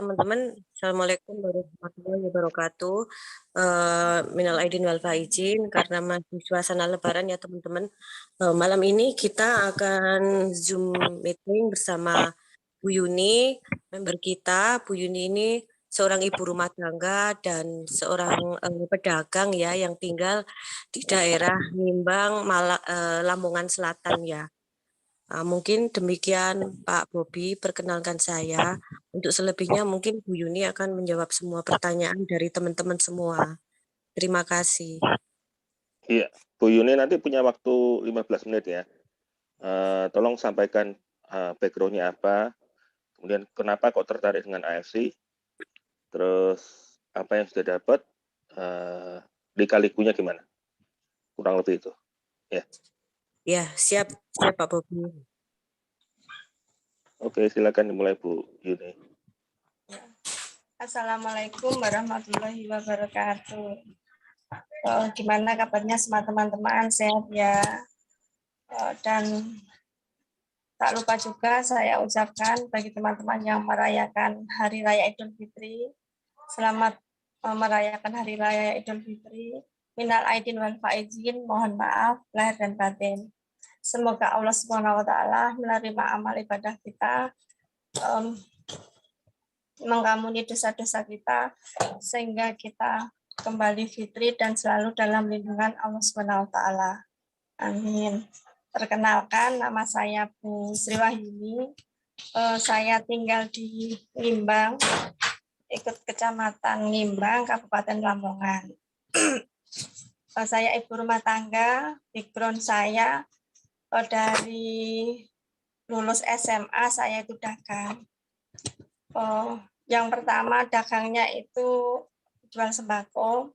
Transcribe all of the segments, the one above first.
teman-teman. Assalamualaikum warahmatullahi wabarakatuh. Minal aidin wal faizin, karena masih suasana lebaran ya teman-teman. Malam ini kita akan Zoom meeting bersama Bu Yuni, member kita. Bu Yuni ini seorang ibu rumah tangga dan seorang pedagang ya yang tinggal di daerah Nimbang, Lamongan Selatan ya. Mungkin demikian Pak Bobi, perkenalkan saya. Untuk selebihnya mungkin Bu Yuni akan menjawab semua pertanyaan dari teman-teman semua. Terima kasih. Iya, Bu Yuni nanti punya waktu 15 menit ya. Tolong sampaikan background-nya apa, kemudian kenapa kok tertarik dengan AFC, terus apa yang sudah dapat, lika-likunya gimana. Kurang lebih itu. Ya. Ya, siap Pak Bobi. Oke, silakan dimulai Bu Yuni. Assalamualaikum warahmatullahi wabarakatuh. Gimana kabarnya semua teman-teman, sehat ya? Dan tak lupa juga saya ucapkan bagi teman-teman yang merayakan Hari Raya Idul Fitri, selamat merayakan Hari Raya Idul Fitri. Minal aidin wal faizin, mohon maaf lahir dan batin. Semoga Allah Subhanahu wa taala menerima amal ibadah kita, mengampuni dosa-dosa kita, sehingga kita kembali fitri dan selalu dalam lindungan Allah Subhanahu wa taala. Amin. Perkenalkan, nama saya Bu Sri Wahyuni. Saya tinggal di Ngimbang, ikut Kecamatan Ngimbang, Kabupaten Lamongan. Saya ibu rumah tangga. Background saya dari lulus SMA saya itu dagang. Yang pertama dagangnya itu jual sembako.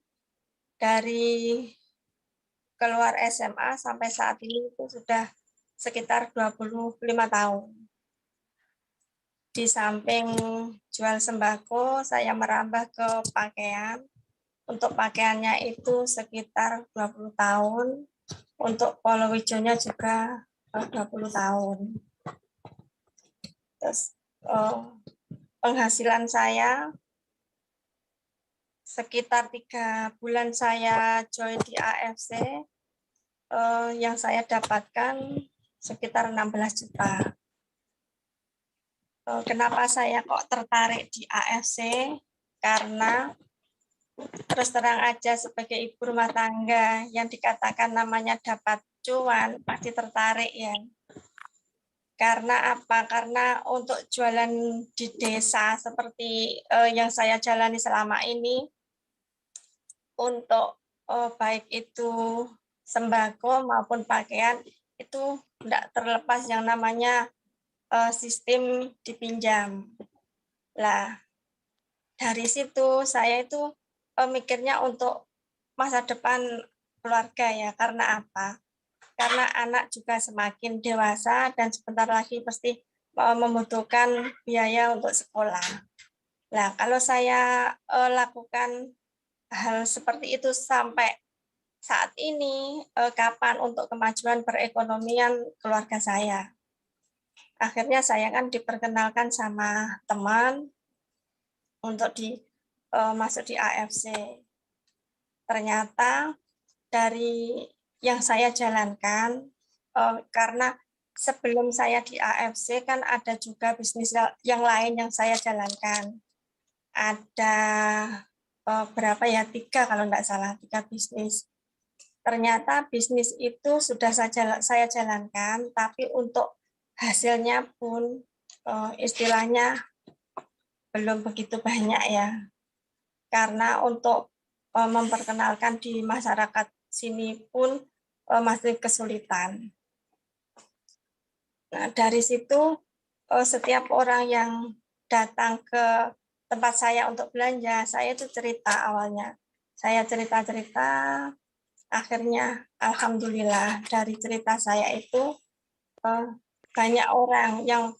Dari keluar SMA sampai saat ini itu sudah sekitar 25 tahun. Di samping jual sembako, saya merambah ke pakaian. Untuk pakaiannya itu sekitar 20 tahun. Untuk polo hijaunya juga 20 tahun. Terus penghasilan saya sekitar 3 bulan saya join di AFC, yang saya dapatkan sekitar 16 juta. Kenapa saya kok tertarik di AFC? Karena terus terang aja sebagai ibu rumah tangga yang dikatakan namanya dapat cuan, pasti tertarik ya. Karena apa? Karena untuk jualan di desa seperti yang saya jalani selama ini, untuk baik itu sembako maupun pakaian, itu tidak terlepas yang namanya sistem dipinjam. Lah, dari situ saya itu mikirnya untuk masa depan keluarga ya. Karena apa? Karena anak juga semakin dewasa dan sebentar lagi pasti membutuhkan biaya untuk sekolah. Nah, kalau saya lakukan hal seperti itu sampai saat ini, kapan untuk kemajuan perekonomian keluarga saya? Akhirnya saya kan diperkenalkan sama teman untuk masuk di AFC. Ternyata dari yang saya jalankan, karena sebelum saya di AFC kan ada juga bisnis yang lain yang saya jalankan. Ada berapa ya, 3 kalau enggak salah, 3 bisnis. Ternyata bisnis itu sudah saya jalankan, tapi untuk hasilnya pun istilahnya belum begitu banyak ya. Karena untuk memperkenalkan di masyarakat sini pun masih kesulitan. Nah, dari situ setiap orang yang datang ke tempat saya untuk belanja, saya itu cerita awalnya. Saya cerita-cerita, akhirnya alhamdulillah dari cerita saya itu banyak orang yang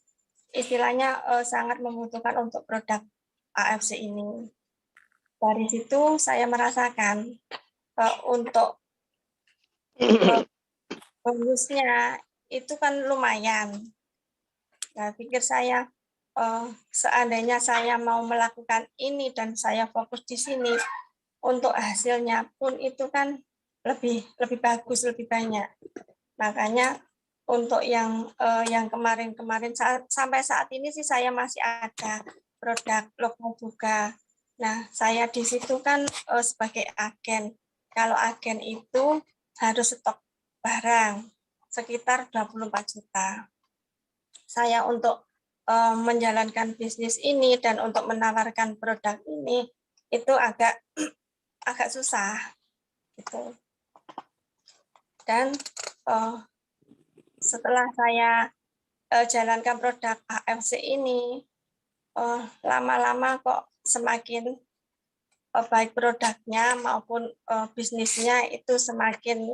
istilahnya sangat membutuhkan untuk produk AFC ini. Dari situ saya merasakan untuk bonusnya itu kan lumayan. Nah, pikir saya, seandainya saya mau melakukan ini dan saya fokus di sini, untuk hasilnya pun itu kan lebih bagus, lebih banyak. Makanya untuk yang kemarin-kemarin sampai saat ini sih saya masih ada produk lokal juga. Nah, saya di situ kan sebagai agen. Kalau agen itu harus stok barang sekitar 24 juta. Saya untuk menjalankan bisnis ini dan untuk menawarkan produk ini itu agak susah gitu. Dan setelah saya jalankan produk AFC ini, lama-lama kok semakin baik produknya maupun bisnisnya itu semakin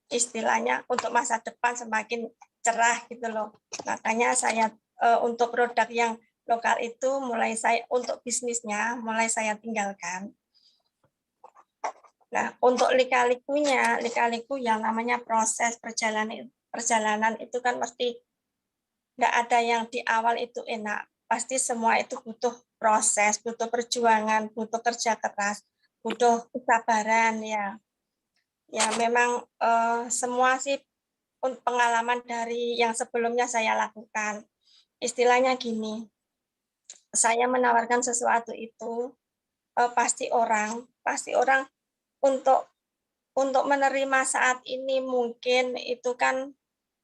istilahnya untuk masa depan semakin cerah gitu loh. Makanya saya untuk produk yang lokal itu untuk bisnisnya mulai saya tinggalkan. Nah, untuk lika-liku yang namanya proses perjalanan itu kan mesti nggak ada yang di awal itu enak. Pasti semua itu butuh proses, butuh perjuangan, butuh kerja keras, butuh kesabaran ya. Ya memang semua sih pengalaman dari yang sebelumnya saya lakukan. Istilahnya gini, saya menawarkan sesuatu itu pasti orang untuk menerima saat ini mungkin itu kan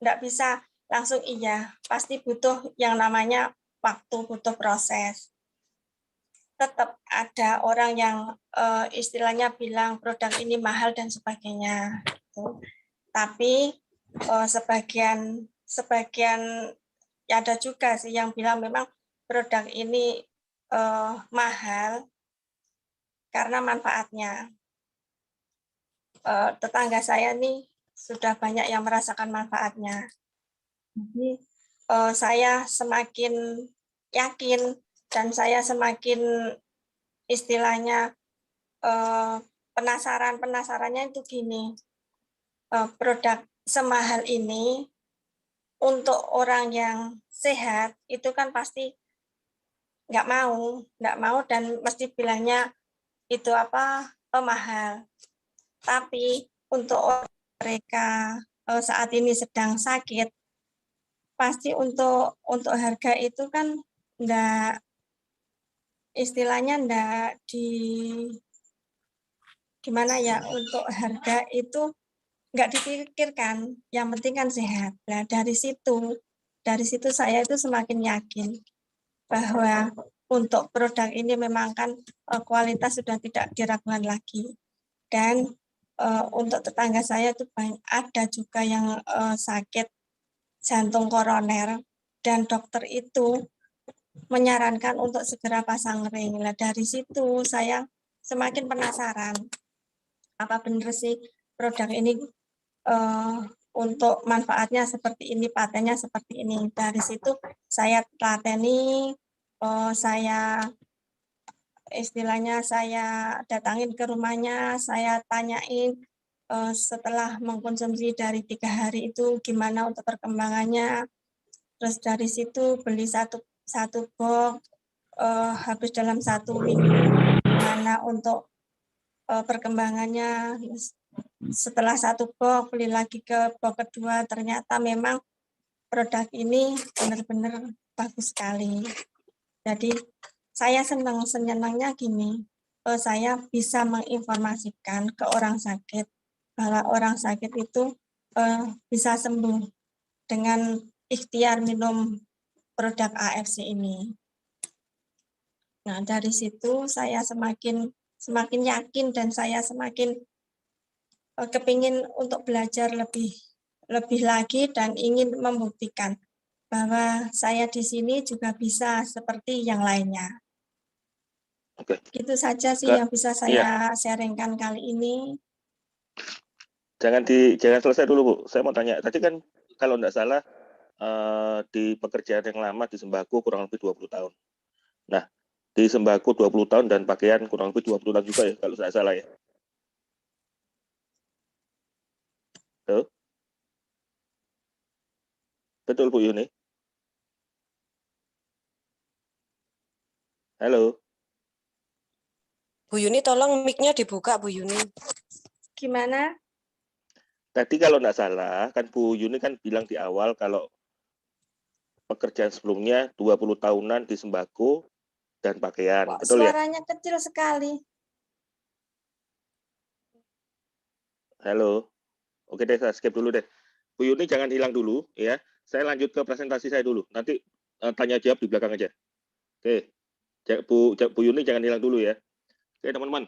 nggak bisa langsung iya, pasti butuh yang namanya waktu, butuh proses. Tetap ada orang yang istilahnya bilang produk ini mahal dan sebagainya. Gitu. Tapi sebagian ya ada juga sih yang bilang memang produk ini mahal karena manfaatnya. Tetangga saya nih sudah banyak yang merasakan manfaatnya. Jadi saya semakin yakin dan saya semakin istilahnya penasarannya itu gini, produk semahal ini untuk orang yang sehat itu kan pasti nggak mau dan mesti bilangnya itu mahal. Tapi untuk mereka saat ini sedang sakit, pasti untuk harga itu kan enggak istilahnya enggak gimana ya, untuk harga itu enggak dipikirkan, yang penting kan sehat. Nah, dari situ saya itu semakin yakin bahwa untuk produk ini memang kan kualitas sudah tidak diragukan lagi. Dan untuk tetangga saya itu ada juga yang sakit jantung koroner dan dokter itu menyarankan untuk segera pasang ring. Nah, dari situ saya semakin penasaran apa benar sih produk ini untuk manfaatnya seperti ini, patennya seperti ini. Dari situ saya telateni, saya istilahnya saya datangin ke rumahnya, saya tanyain setelah mengkonsumsi dari 3 hari itu gimana untuk perkembangannya. Terus dari situ beli satu box habis dalam 1 minggu, gimana untuk perkembangannya. Setelah 1 box beli lagi ke box kedua, ternyata memang produk ini benar-benar bagus sekali. Jadi saya senangnya gini, saya bisa menginformasikan ke orang sakit bahwa orang sakit itu bisa sembuh dengan ikhtiar minum produk AFC ini. Nah, dari situ saya semakin yakin dan saya semakin kepingin untuk belajar lebih lagi dan ingin membuktikan bahwa saya di sini juga bisa seperti yang lainnya. Oke. Itu saja sih Kak, yang bisa saya sharingkan kali ini. Jangan selesai dulu, Bu. Saya mau tanya. Tadi kan kalau enggak salah di pekerjaan yang lama di sembako kurang lebih 20 tahun. Nah, di sembako 20 tahun dan pakaian kurang lebih 20 tahun juga ya kalau saya salah ya. Tuh. Betul, Bu Yuni? Halo. Bu Yuni, tolong mic-nya dibuka, Bu Yuni. Gimana? Tadi kalau nggak salah, kan Bu Yuni kan bilang di awal kalau pekerjaan sebelumnya 20 tahunan di sembako dan pakaian. Kok Betul ya? suaranya kecil sekali? Halo. Oke deh, saya skip dulu deh. Bu Yuni jangan hilang dulu ya. Saya lanjut ke presentasi saya dulu. Nanti tanya jawab di belakang aja. Oke. Bu Yuni jangan hilang dulu ya. Oke teman-teman.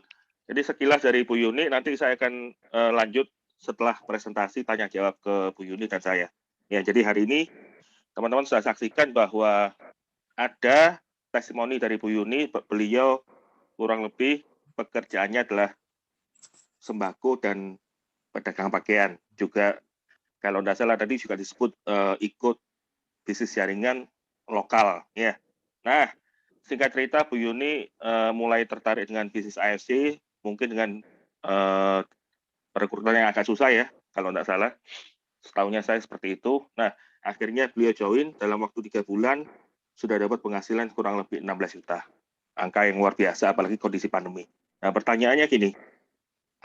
Jadi sekilas dari Bu Yuni, nanti saya akan lanjut setelah presentasi tanya jawab ke Bu Yuni dan saya. Ya, jadi hari ini teman-teman sudah saksikan bahwa ada testimoni dari Bu Yuni, beliau kurang lebih pekerjaannya adalah sembako dan pedagang pakaian. Juga kalau tidak salah tadi juga disebut ikut bisnis jaringan lokal. Ya. Nah, singkat cerita Bu Yuni mulai tertarik dengan bisnis AFC, mungkin dengan perekrutan yang agak susah ya, kalau tidak salah. Setahunya saya seperti itu. Nah, akhirnya beliau join dalam waktu 3 bulan, sudah dapat penghasilan kurang lebih 16 juta. Angka yang luar biasa, apalagi kondisi pandemi. Nah, pertanyaannya gini,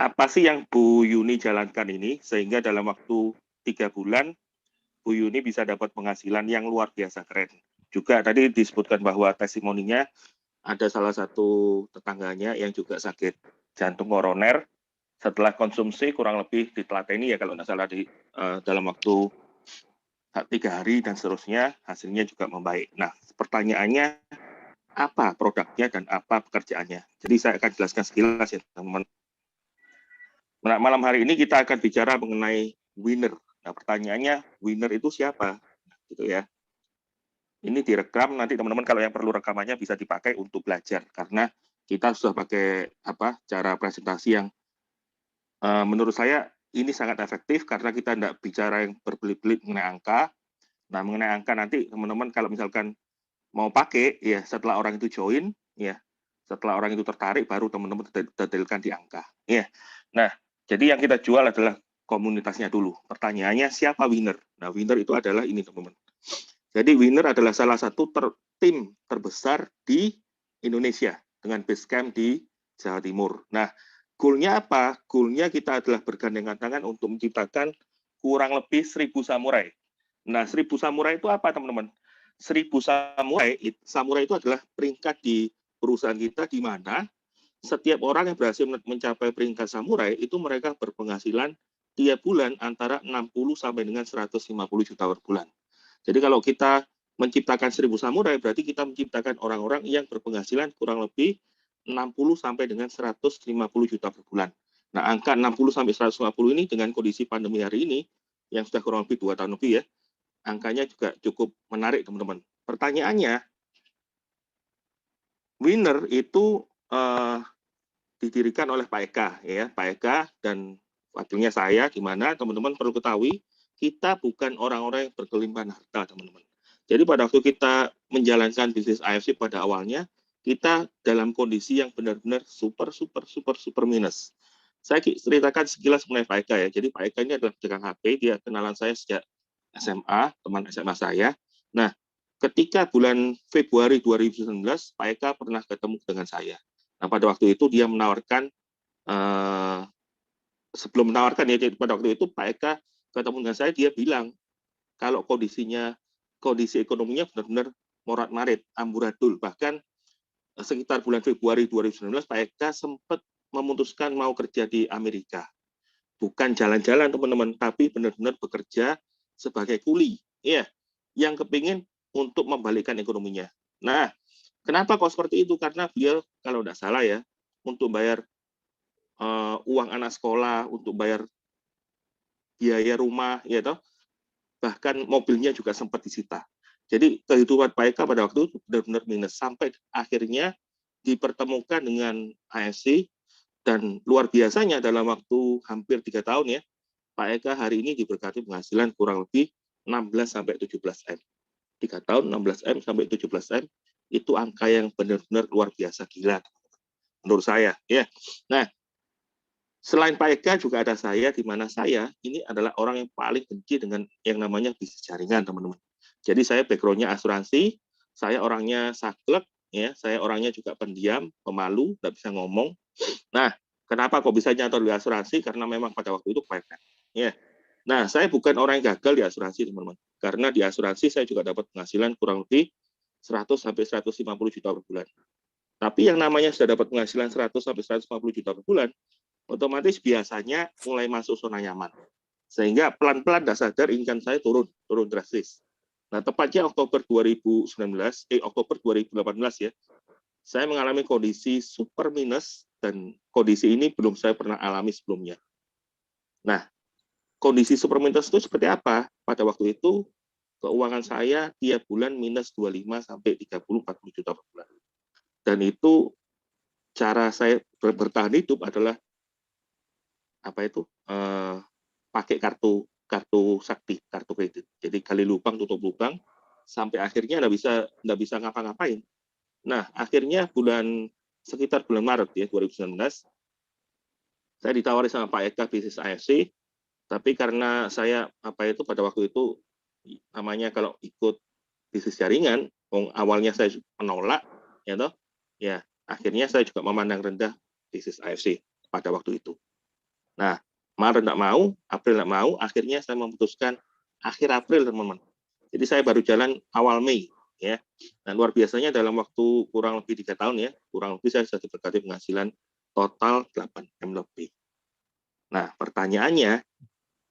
apa sih yang Bu Yuni jalankan ini, sehingga dalam waktu 3 bulan, Bu Yuni bisa dapat penghasilan yang luar biasa keren. Juga tadi disebutkan bahwa testimoninya, ada salah satu tetangganya yang juga sakit jantung koroner, setelah konsumsi kurang lebih ditelateni ya kalau tidak salah dalam waktu 3 hari dan seterusnya, hasilnya juga membaik. Nah, pertanyaannya apa produknya dan apa pekerjaannya. Jadi saya akan jelaskan sekilas ya teman-teman. Nah, malam hari ini kita akan bicara mengenai winner. Nah, pertanyaannya winner itu siapa? Gitu ya. Ini direkam, nanti teman-teman kalau yang perlu rekamannya bisa dipakai untuk belajar karena kita sudah pakai cara presentasi yang menurut saya ini sangat efektif karena kita tidak bicara yang berbelit-belit mengenai angka. Nah, mengenai angka nanti teman-teman kalau misalkan mau pakai, ya setelah orang itu join, ya setelah orang itu tertarik, baru teman-teman detailkan di angka. Ya. Nah, jadi yang kita jual adalah komunitasnya dulu. Pertanyaannya, siapa winner? Nah, winner itu adalah ini teman-teman. Jadi winner adalah salah satu tim terbesar di Indonesia dengan base camp di Jawa Timur. Nah, goalnya apa? Goalnya kita adalah bergandengan tangan untuk menciptakan kurang lebih 1.000 samurai. Nah, 1.000 samurai itu apa, teman-teman? 1.000 samurai itu adalah peringkat di perusahaan kita di mana setiap orang yang berhasil mencapai peringkat samurai itu mereka berpenghasilan tiap bulan antara 60 sampai dengan 150 juta per bulan. Jadi kalau kita menciptakan 1.000 samurai, berarti kita menciptakan orang-orang yang berpenghasilan kurang lebih 60 sampai dengan 150 juta per bulan. Nah, angka 60 sampai 150 ini dengan kondisi pandemi hari ini, yang sudah kurang lebih 2 tahun lebih ya, angkanya juga cukup menarik, teman-teman. Pertanyaannya, winner itu didirikan oleh Pak Eka, ya, Pak Eka dan wakilnya saya, di mana teman-teman perlu ketahui, kita bukan orang-orang yang berkelimpahan harta, teman-teman. Jadi pada waktu kita menjalankan bisnis AFC pada awalnya, kita dalam kondisi yang benar-benar super minus. Saya ceritakan sekilas mengenai Pak Eka ya. Jadi Pak Eka ini adalah pedagang HP, dia kenalan saya sejak SMA, teman SMA saya. Nah, ketika bulan Februari 2019, Pak Eka pernah ketemu dengan saya. Nah, pada waktu itu dia menawarkan, sebelum menawarkan ya, pada waktu itu Pak Eka ketemu dengan saya, dia bilang, kalau kondisi ekonominya benar-benar morat-marit, amburadul. Bahkan sekitar bulan Februari 2019, Pak Eka sempat memutuskan mau kerja di Amerika. Bukan jalan-jalan, teman-teman, tapi benar-benar bekerja sebagai kuli. Ya, yang kepingin untuk membalikkan ekonominya. Nah, kenapa kok seperti itu? Karena beliau, kalau tidak salah ya, untuk bayar uang anak sekolah, untuk bayar biaya rumah, ya toh, bahkan mobilnya juga sempat disita. Jadi kehidupan Pak Eka pada waktu itu benar-benar minus, sampai akhirnya dipertemukan dengan AFC, dan luar biasanya dalam waktu hampir 3 tahun ya, Pak Eka hari ini diberkati penghasilan kurang lebih 16 sampai 17 M. 3 tahun 16 M sampai 17 M itu angka yang benar-benar luar biasa gila menurut saya ya. Nah, selain Pak Eka juga ada saya, di mana saya ini adalah orang yang paling benci dengan yang namanya bisnis jaringan, teman-teman. Jadi saya background-nya asuransi, saya orangnya saklek, ya. Saya orangnya juga pendiam, pemalu, nggak bisa ngomong. Nah, kenapa kok bisa nyantor di asuransi? Karena memang pada waktu itu kepepet. Ya. Nah, saya bukan orang yang gagal di asuransi, teman-teman. Karena di asuransi saya juga dapat penghasilan kurang lebih 100 sampai 150 juta per bulan. Tapi yang namanya sudah dapat penghasilan 100 sampai 150 juta per bulan, otomatis biasanya mulai masuk zona nyaman. Sehingga pelan-pelan tidak sadar income saya turun drastis. Nah, tepatnya Oktober 2018 ya, saya mengalami kondisi super minus dan kondisi ini belum saya pernah alami sebelumnya. Nah, kondisi super minus itu seperti apa? Pada waktu itu keuangan saya tiap bulan minus 25 sampai 30 40 juta per bulan. Dan itu cara saya bertahan hidup adalah apa itu? Pakai kartu sakti, kartu kredit. Jadi gali lubang tutup lubang sampai akhirnya nggak bisa ngapa-ngapain. Nah, akhirnya sekitar bulan Maret ya 2019 saya ditawari sama Pak Eka bisnis AFC, tapi karena saya pada waktu itu namanya kalau ikut bisnis jaringan, awalnya saya menolak, ya toh, ya akhirnya saya juga memandang rendah bisnis AFC pada waktu itu. Nah, Maret nggak mau, April nggak mau, akhirnya saya memutuskan akhir April, teman-teman. Jadi saya baru jalan awal Mei, ya. Dan luar biasanya dalam waktu kurang lebih 3 tahun ya, kurang lebih saya sudah diberkati penghasilan total 8M lebih. Nah, pertanyaannya,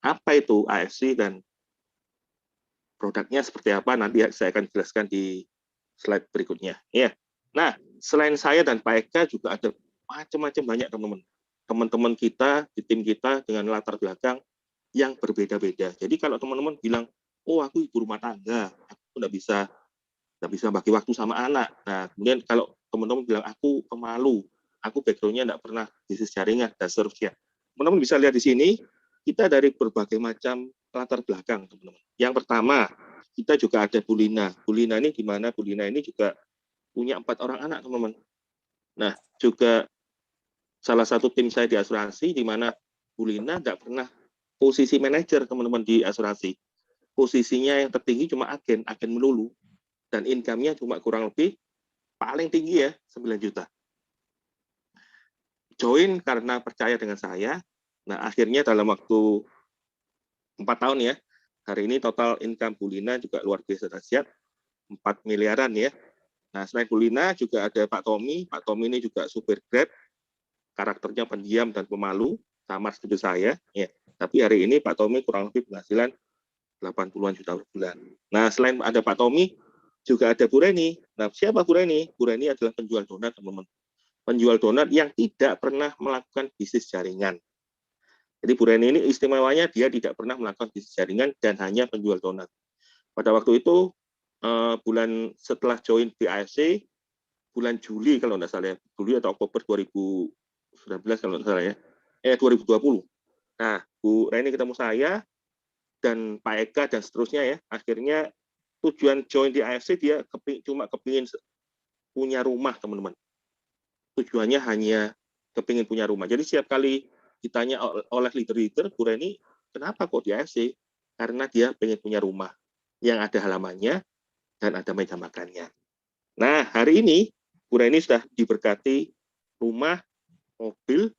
apa itu AFC dan produknya seperti apa? Nanti saya akan jelaskan di slide berikutnya. Ya. Nah, selain saya dan Pak Eka juga ada macam-macam banyak teman-teman. Teman-teman kita di tim kita dengan latar belakang yang berbeda-beda. Jadi kalau teman-teman bilang, oh aku ibu rumah tangga, aku nggak bisa bagi waktu sama anak. Nah, kemudian kalau teman-teman bilang aku pemalu, aku background-nya nggak pernah bisnis jaringan dan seterusnya. Teman-teman bisa lihat di sini, kita dari berbagai macam latar belakang, teman-teman. Yang pertama, kita juga ada Bu Lina. Bu Lina ini di mana Bu Lina ini juga punya 4 orang anak, teman-teman. Nah, juga salah satu tim saya di asuransi, di mana Bu Lina nggak pernah posisi manajer, teman-teman, di asuransi. Posisinya yang tertinggi cuma agen melulu. Dan income-nya cuma kurang lebih paling tinggi ya 9 juta. Join karena percaya dengan saya. Nah, akhirnya dalam waktu 4 tahun ya, hari ini total income Bu Lina juga luar biasa dahsyat, 4 miliaran ya. Nah, selain Bu Lina juga ada Pak Tommy. Pak Tommy ini juga super great, karakternya pendiam dan pemalu, sama seperti saya. Ya. Tapi hari ini Pak Tommy kurang lebih penghasilan 80-an juta per bulan. Nah, selain ada Pak Tommy, juga ada Bu Reni. Nah, siapa Bu Reni? Bu Reni adalah penjual donat, teman-teman. Penjual donat yang tidak pernah melakukan bisnis jaringan. Jadi Bu Reni ini istimewanya dia tidak pernah melakukan bisnis jaringan dan hanya penjual donat. Pada waktu itu, bulan setelah join di AFC, bulan Juli kalau tidak salah ya, Juli atau Oktober 2019 kalau tidak salah ya, 2020. Nah, Bu Reni ketemu saya, dan Pak Eka dan seterusnya ya, akhirnya tujuan join di AFC dia cuma kepingin punya rumah, teman-teman. Tujuannya hanya kepingin punya rumah. Jadi setiap kali ditanya oleh leader-leader, Bu Reni, kenapa kok di AFC? Karena dia pengen punya rumah yang ada halamannya dan ada meja makannya. Nah, hari ini Bu Reni sudah diberkati rumah, mobil,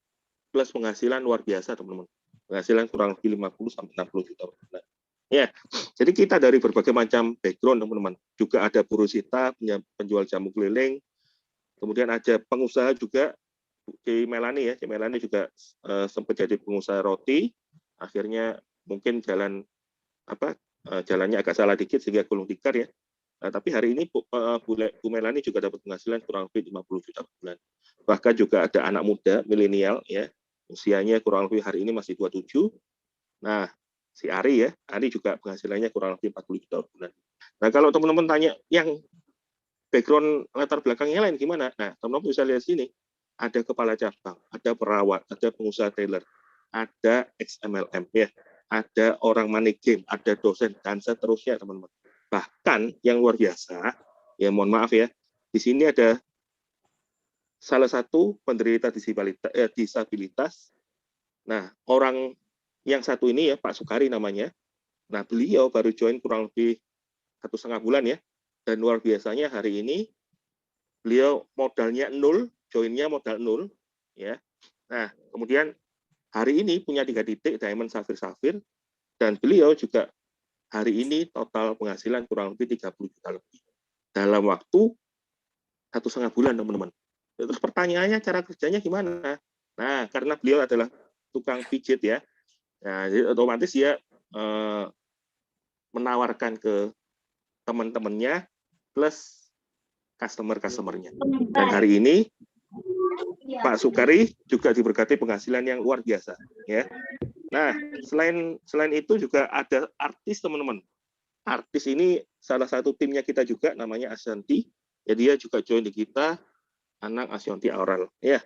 plus penghasilan luar biasa, teman-teman. Penghasilan kurang lebih 50 sampai 60 juta per bulan. Ya, jadi kita dari berbagai macam background, teman-teman. Juga ada Bu Rosita, penjual jamu keliling. Kemudian ada pengusaha juga, C. Melani ya. C. Melani juga sempat jadi pengusaha roti. Akhirnya mungkin jalannya agak salah dikit sehingga gulung tikar ya. Nah, tapi hari ini Bu Melani juga dapat penghasilan kurang lebih 50 juta per bulan. Bahkan juga ada anak muda, milenial ya. Usianya kurang lebih hari ini masih 27. Nah, si Ari ya, Ari juga penghasilannya kurang lebih 40 juta per bulan. Nah, kalau teman-teman tanya yang background latar belakangnya lain gimana? Nah, teman-teman bisa lihat sini. Ada kepala cabang, ada perawat, ada pengusaha trailer, ada XMLM ya, ada orang money game, ada dosen, dan seterusnya, teman-teman. Bahkan yang luar biasa, ya mohon maaf ya, di sini ada salah satu penderita disabilitas. Nah, orang yang satu ini ya, Pak Sukari namanya. Nah, beliau baru join kurang lebih 1,5 bulan ya. Dan luar biasanya hari ini beliau modalnya 0, joinnya modal 0, ya. Nah, kemudian hari ini punya 3 titik diamond safir, dan beliau juga hari ini total penghasilan kurang lebih 30 juta lebih dalam waktu 1,5 bulan, teman-teman. Terus pertanyaannya cara kerjanya gimana? Nah, karena beliau adalah tukang pijit ya, nah, jadi otomatis dia menawarkan ke teman-temannya plus customer-customernya. Dan hari ini Pak Sukari juga diberkati penghasilan yang luar biasa, ya. Nah, selain itu juga ada artis, teman-teman. Artis ini salah satu timnya kita juga, namanya Ashanti. Ya, dia juga join di kita, anak Ashanti Aural. Ya,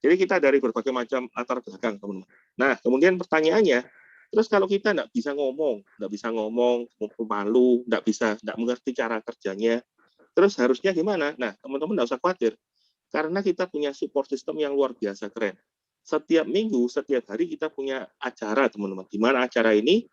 jadi kita dari berbagai macam latar belakang, teman-teman. Nah, kemudian pertanyaannya, terus kalau kita nggak bisa ngomong, malu, nggak mengerti cara kerjanya, terus harusnya gimana? Nah, teman-teman nggak usah khawatir, karena kita punya support system yang luar biasa keren. Setiap minggu, setiap hari kita punya acara, teman-teman. Di mana acara ini,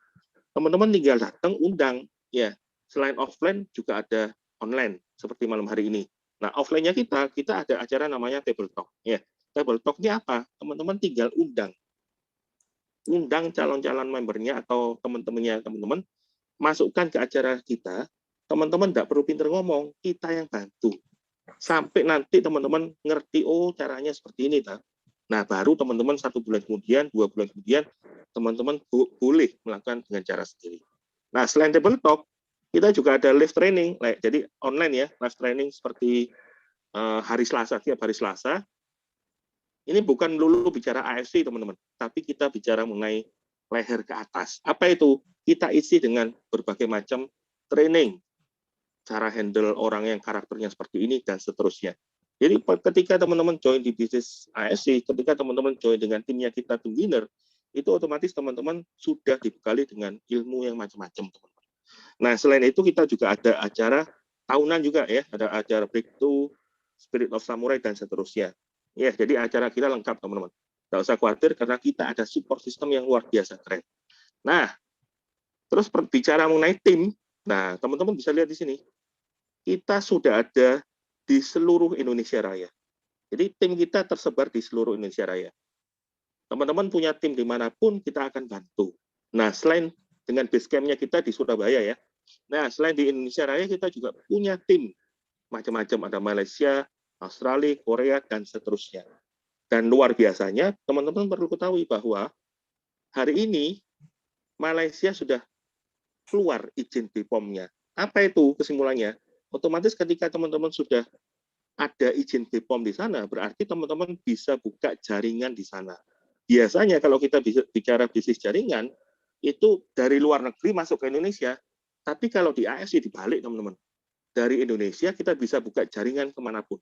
teman-teman tinggal datang, undang. Ya, selain offline juga ada online, seperti malam hari ini. Nah, offline-nya kita ada acara namanya Table Talk. Ya, Table Talk-nya apa? Teman-teman tinggal undang calon-calon membernya atau teman-temannya teman-teman, masukkan ke acara kita. Teman-teman tidak perlu pinter ngomong, kita yang bantu. Sampai nanti teman-teman ngerti, oh caranya seperti ini. Nah, baru teman-teman 1 bulan kemudian, 2 bulan kemudian, teman-teman boleh melakukan dengan cara sendiri. Nah, selain Table Talk, kita juga ada live training, jadi online ya, live training seperti hari Selasa, tiap hari Selasa. Ini bukan melulu bicara AFC, teman-teman, tapi kita bicara mengenai leher ke atas. Apa itu? Kita isi dengan berbagai macam training, cara handle orang yang karakternya seperti ini, dan seterusnya. Jadi ketika teman-teman join di bisnis AFC, ketika teman-teman join dengan timnya kita, tim winner, itu otomatis teman-teman sudah dibekali dengan ilmu yang macam-macam, teman-teman. Nah, selain itu kita juga ada acara tahunan juga ya, ada acara Breakthrough, Spirit of Samurai, dan seterusnya. Ya, jadi acara kita lengkap, teman-teman. Nggak usah khawatir karena kita ada support system yang luar biasa keren. Nah, terus berbicara mengenai tim, nah teman-teman bisa lihat di sini, kita sudah ada di seluruh Indonesia Raya. Jadi tim kita tersebar di seluruh Indonesia Raya. Teman-teman punya tim dimanapun, kita akan bantu. Nah, selain dengan base camp-nya kita di Surabaya ya, nah selain di Indonesia Raya, kita juga punya tim macam-macam, ada Malaysia, Australia, Korea, dan seterusnya. Dan luar biasanya, teman-teman perlu ketahui bahwa hari ini Malaysia sudah keluar izin BPOM-nya. Apa itu kesimpulannya? Otomatis ketika teman-teman sudah ada izin BPOM di sana, berarti teman-teman bisa buka jaringan di sana. Biasanya kalau kita bicara bisnis jaringan, itu dari luar negeri masuk ke Indonesia, tapi kalau di AFC dibalik, teman-teman. Dari Indonesia kita bisa buka jaringan kemanapun.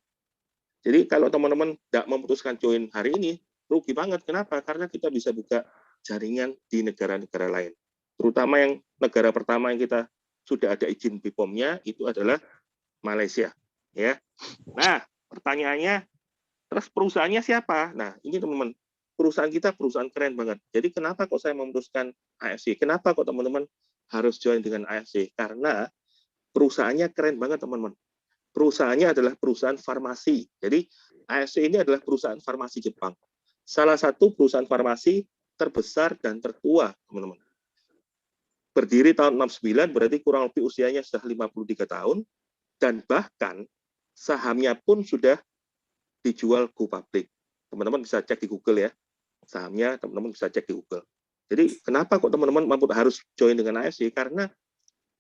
Jadi kalau teman-teman tidak memutuskan join hari ini, rugi banget. Kenapa? Karena kita bisa buka jaringan di negara-negara lain. Terutama yang negara pertama yang kita sudah ada izin BPOM-nya, itu adalah Malaysia. Ya. Nah, pertanyaannya, terus perusahaannya siapa? Nah, ini teman-teman, perusahaan kita perusahaan keren banget. Jadi kenapa kok saya memutuskan AFC? Kenapa kok teman-teman harus join dengan AFC? Karena perusahaannya keren banget, teman-teman. Perusahaannya adalah perusahaan farmasi. Jadi AFC ini adalah perusahaan farmasi Jepang. Salah satu perusahaan farmasi terbesar dan tertua, teman-teman. Berdiri tahun 69, berarti kurang lebih usianya sudah 53 tahun, dan bahkan sahamnya pun sudah dijual go public. Teman-teman bisa cek di Google ya. Sahamnya teman-teman bisa cek di Google. Jadi kenapa kok teman-teman harus join dengan AFC? Karena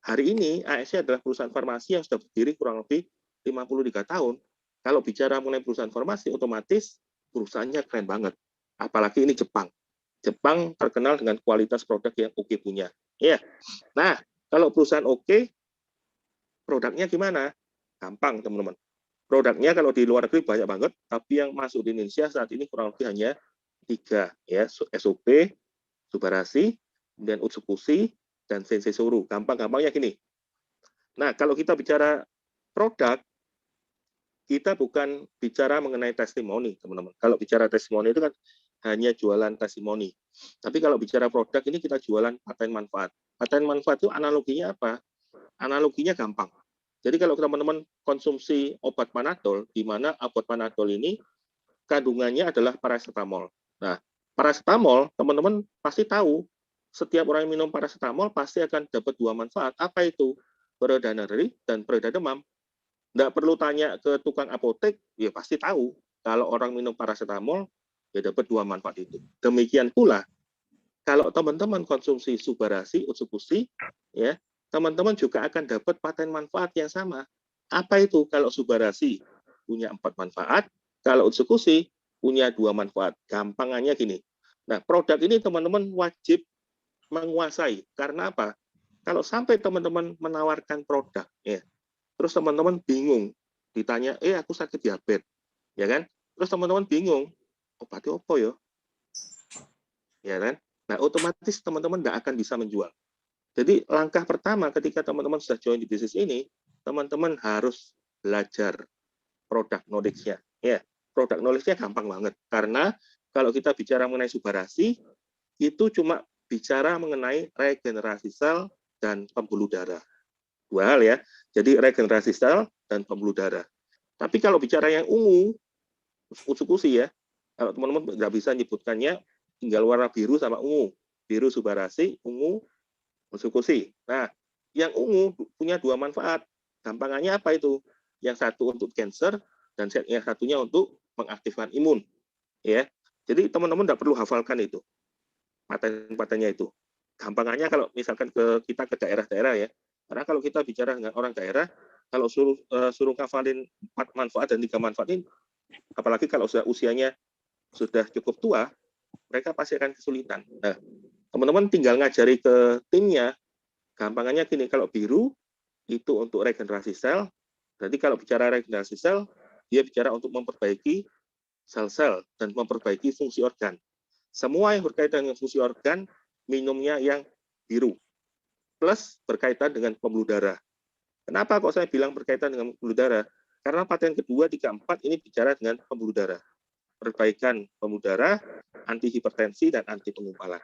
hari ini AFC adalah perusahaan farmasi yang sudah berdiri kurang lebih 53 tahun. Kalau bicara mengenai perusahaan farmasi, otomatis perusahaannya keren banget. Apalagi ini Jepang. Jepang terkenal dengan kualitas produk yang oke punya. Ya. Nah, kalau perusahaan oke, produknya gimana? Gampang, teman-teman. Produknya kalau di luar negeri banyak banget, tapi yang masuk di Indonesia saat ini kurang lebih hanya 3, ya, SOP, Subarashi, kemudian Utsukushi, dan Sensei Soru. Gampang-gampangnya gini. Nah, kalau kita bicara produk, kita bukan bicara mengenai testimoni, teman-teman. Kalau bicara testimoni itu kan hanya jualan testimoni. Tapi kalau bicara produk, ini kita jualan paten manfaat. Paten manfaat itu analoginya apa? Analoginya gampang. Jadi kalau teman-teman konsumsi obat Panadol, di mana obat Panadol ini kandungannya adalah paracetamol. Nah, paracetamol, teman-teman pasti tahu, setiap orang yang minum paracetamol pasti akan dapat dua manfaat. Apa itu? Pereda nyeri dan pereda demam. Nggak perlu tanya ke tukang apotek, ya pasti tahu. Kalau orang minum paracetamol, ya dapat dua manfaat itu. Demikian pula, kalau teman-teman konsumsi Subarasi, Utsukushi, ya, teman-teman juga akan dapat paten manfaat yang sama. Apa itu? Kalau Subarasi punya 4 manfaat, kalau Utsukushi punya 2 manfaat. Gampangannya gini. Nah, produk ini teman-teman wajib menguasai. Karena apa? Kalau sampai teman-teman menawarkan produk, ya, terus teman-teman bingung, ditanya, aku sakit diabetes, ya kan? Terus teman-teman bingung, obatnya apa ya? Ya kan? Nah, otomatis teman-teman nggak akan bisa menjual. Jadi langkah pertama ketika teman-teman sudah join di bisnis ini, teman-teman harus belajar produk knowledge-nya. Ya, produk knowledge-nya gampang banget. Karena kalau kita bicara mengenai Subarasi, itu cuma bicara mengenai regenerasi sel dan pembuluh darah. Dua hal ya. Jadi regenerasi sel dan pembuluh darah. Tapi kalau bicara yang ungu, Utsukushi ya, kalau teman-teman nggak bisa nyebutkannya, tinggal warna biru sama ungu. Biru Subarasi, ungu Utsukushi. Nah, yang ungu punya 2 manfaat. Gampangannya apa itu? Yang satu untuk cancer dan yang satunya untuk mengaktifkan imun. Ya, jadi teman-teman tidak perlu hafalkan itu paten-patennya itu. Gampangannya kalau misalkan kita ke daerah-daerah ya. Karena kalau kita bicara dengan orang daerah, kalau suruh hafalin 4 manfaat dan 3 manfaat ini, apalagi kalau sudah usianya sudah cukup tua, mereka pasti akan kesulitan. Nah, teman-teman tinggal ngajari ke timnya, gampangannya gini, kalau biru itu untuk regenerasi sel, berarti kalau bicara regenerasi sel, dia bicara untuk memperbaiki sel-sel dan memperbaiki fungsi organ. Semua yang berkaitan dengan fungsi organ, minumnya yang biru. Plus berkaitan dengan pembuluh darah. Kenapa kok saya bilang berkaitan dengan pembuluh darah? Karena paten kedua, 3, 4 ini bicara dengan pembuluh darah. Perbaikan pembuluh darah, anti hipertensi, dan anti pengumpalan.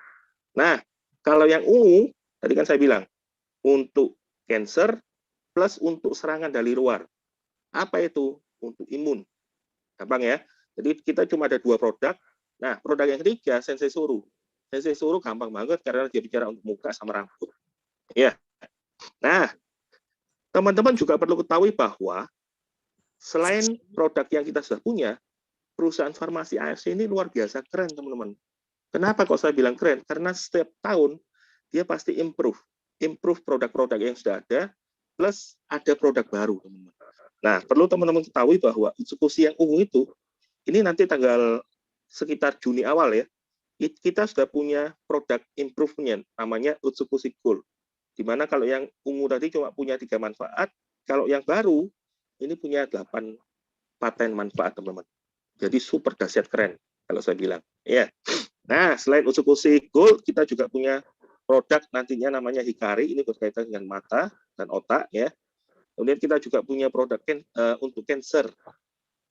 Nah, kalau yang ungu, tadi kan saya bilang, untuk cancer plus untuk serangan dari luar. Apa itu? Untuk imun. Gampang ya. Jadi kita cuma ada 2 produk. Nah, produk yang ketiga, Sensei Suru. Sensei Suru gampang banget karena dia bicara untuk muka sama rambut. Ya. Nah, teman-teman juga perlu ketahui bahwa selain produk yang kita sudah punya, perusahaan farmasi AFC ini luar biasa keren, teman-teman. Kenapa kok saya bilang keren? Karena setiap tahun dia pasti improve produk-produk yang sudah ada, plus ada produk baru, teman-teman. Nah, perlu teman-teman ketahui bahwa Utsukushi yang ungu itu, ini nanti tanggal sekitar Juni awal ya, kita sudah punya produk improvement, namanya Utsukushi Gold. Di mana kalau yang ungu tadi cuma punya 3 manfaat, kalau yang baru, ini punya 8 paten manfaat, teman-teman. Jadi super dahsyat keren, kalau saya bilang. Ya. Nah, selain Utsukushi Gold, kita juga punya produk nantinya namanya Hikari, ini berkaitan dengan mata dan otak ya. Kemudian kita juga punya produk untuk cancer,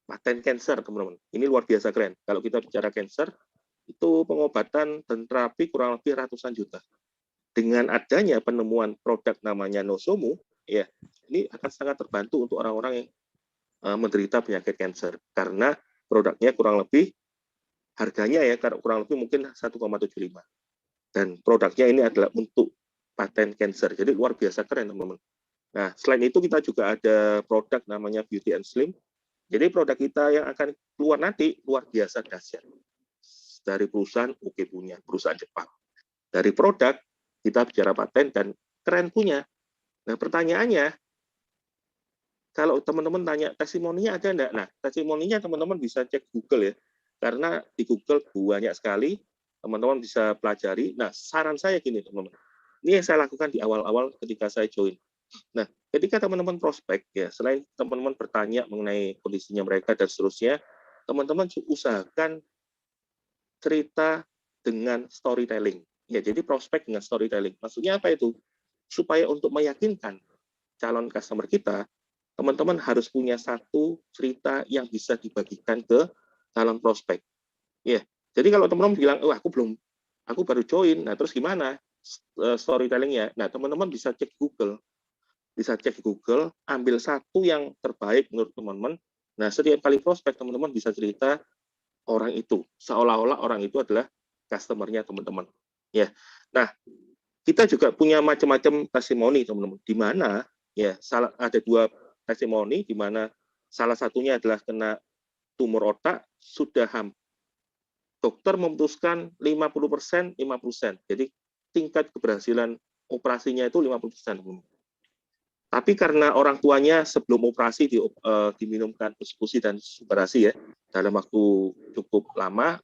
paten cancer, teman-teman. Ini luar biasa keren. Kalau kita bicara cancer, itu pengobatan dan terapi kurang lebih ratusan juta. Dengan adanya penemuan produk namanya Nozomu, ya, ini akan sangat terbantu untuk orang-orang yang menderita penyakit cancer karena produknya kurang lebih harganya ya kurang lebih mungkin 1,75. Dan produknya ini adalah untuk paten cancer. Jadi luar biasa keren, teman-teman. Nah, selain itu kita juga ada produk namanya Beauty and Slim. Jadi produk kita yang akan keluar nanti luar biasa dahsyat. Dari perusahaan Oke punya, perusahaan Jepang. Dari produk kita bicara paten dan keren punya. Nah, pertanyaannya, kalau teman-teman tanya testimoninya ada enggak? Nah, testimoninya teman-teman bisa cek Google ya. Karena di Google banyak sekali, teman-teman bisa pelajari. Nah, saran saya gini, teman-teman. Ini yang saya lakukan di awal-awal ketika saya join. Nah, ketika teman-teman prospek, ya, selain teman-teman bertanya mengenai kondisinya mereka dan seterusnya, teman-teman usahakan cerita dengan storytelling. Ya, jadi prospek dengan storytelling. Maksudnya apa itu? Supaya untuk meyakinkan calon customer kita, teman-teman harus punya satu cerita yang bisa dibagikan ke calon prospek. Ya, jadi kalau teman-teman bilang, aku baru join, nah terus gimana storytellingnya? Nah, teman-teman bisa cek Google. bisa cek di Google, ambil satu yang terbaik menurut teman-teman. Nah, setiap kali prospek, teman-teman bisa cerita orang itu, seolah-olah orang itu adalah customer-nya teman-teman. Ya, nah kita juga punya macam-macam testimoni teman-teman. Di mana ya ada 2 testimoni, di mana salah satunya adalah kena tumor otak, sudah dokter memutuskan 50%, 50%. Jadi tingkat keberhasilan operasinya itu 50%. Tapi karena orang tuanya sebelum operasi diminumkan persekusi dan subarasi ya dalam waktu cukup lama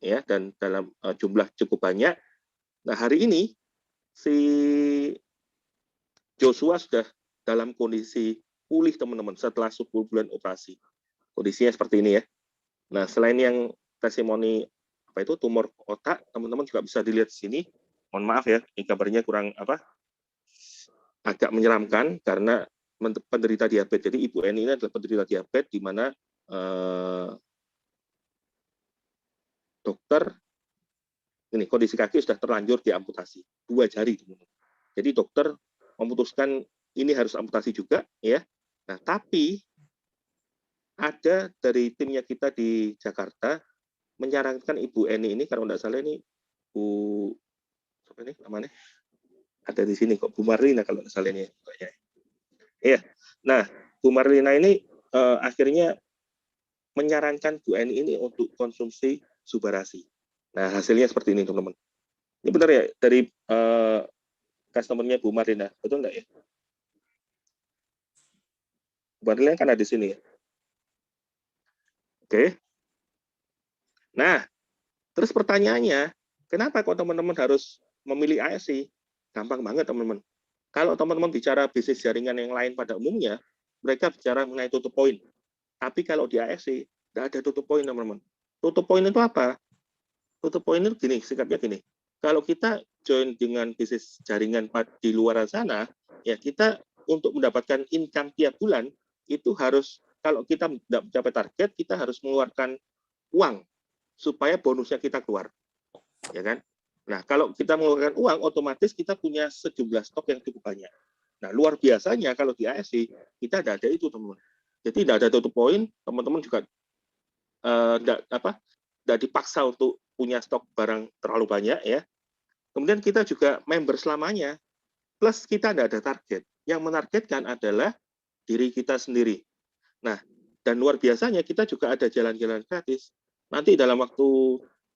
ya dan dalam jumlah cukup banyak. Nah, hari ini si Joshua sudah dalam kondisi pulih teman-teman setelah 10 bulan operasi. Kondisinya seperti ini ya. Nah, selain yang testimoni apa itu tumor otak, teman-teman juga bisa dilihat di sini. Mohon maaf ya, ini kabarnya kurang agak menyeramkan karena penderita diabetes. Jadi Ibu Eni ini adalah penderita diabetes di mana dokter ini kondisi kaki sudah terlanjur diamputasi 2 jari. Jadi dokter memutuskan ini harus amputasi juga ya. Nah, tapi ada dari timnya kita di Jakarta menyarankan Ibu Eni ini kalau tidak salah ini Bu apa ini namanya? Ada di sini kok Bu Marlina kalau tidak salah ini. Iya. Nah, Bu Marlina ini akhirnya menyarankan Bu Eni ini untuk konsumsi subarasi. Nah, hasilnya seperti ini, teman-teman. Ini benar ya dari customer-nya Bu Marlina, betul enggak ya? Bu Marlina kan ada di sini ya. Oke. Nah, terus pertanyaannya, kenapa kok teman-teman harus memilih ASI? Gampang banget, teman-teman. Kalau teman-teman bicara bisnis jaringan yang lain pada umumnya, mereka bicara mengenai tutup poin. Tapi kalau di ASI, tidak ada tutup poin, teman-teman. Tutup poin itu apa? Tutup poin itu gini, sikapnya gini. Kalau kita join dengan bisnis jaringan di luar sana, ya kita untuk mendapatkan income tiap bulan, itu harus, kalau kita tidak mencapai target, kita harus mengeluarkan uang supaya bonusnya kita keluar. Ya kan? Nah, kalau kita mengeluarkan uang, otomatis kita punya sejumlah stok yang cukup banyak. Nah, luar biasanya kalau di ASI, kita tidak ada itu, teman-teman. Jadi tidak ada tutup poin, teman-teman juga tidak dipaksa untuk punya stok barang terlalu banyak ya. Kemudian kita juga member selamanya, plus kita tidak ada target. Yang menargetkan adalah diri kita sendiri. Nah, dan luar biasanya kita juga ada jalan-jalan gratis. Nanti dalam waktu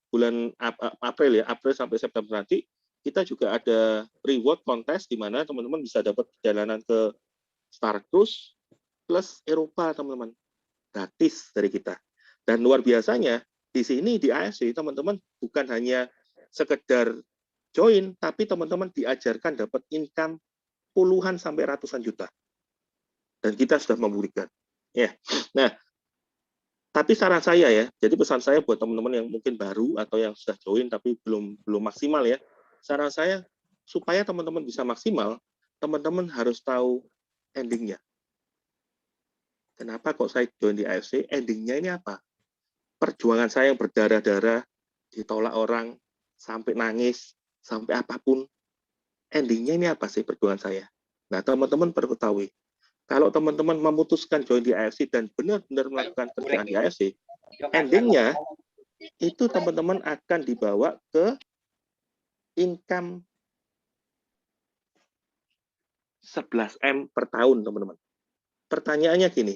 bulan April ya, April sampai September nanti, kita juga ada reward kontes di mana teman-teman bisa dapat perjalanan ke Star Cruise plus Eropa, teman-teman. Gratis dari kita. Dan luar biasanya, di sini di ASI, teman-teman bukan hanya sekedar join, tapi teman-teman diajarkan dapat income puluhan sampai ratusan juta. Dan kita sudah membuktikan. Ya. Nah, tapi saran saya ya, jadi pesan saya buat teman-teman yang mungkin baru atau yang sudah join tapi belum maksimal ya, saran saya supaya teman-teman bisa maksimal, teman-teman harus tahu endingnya. Kenapa kok saya join di AFC? Endingnya ini apa? Perjuangan saya yang berdarah-darah, ditolak orang, sampai nangis, sampai apapun, endingnya ini apa sih perjuangan saya? Nah, teman-teman perlu ketahui, kalau teman-teman memutuskan join di AFC dan benar-benar melakukan kerjaan di AFC, endingnya itu teman-teman akan dibawa ke income 11M per tahun, teman-teman. Pertanyaannya gini,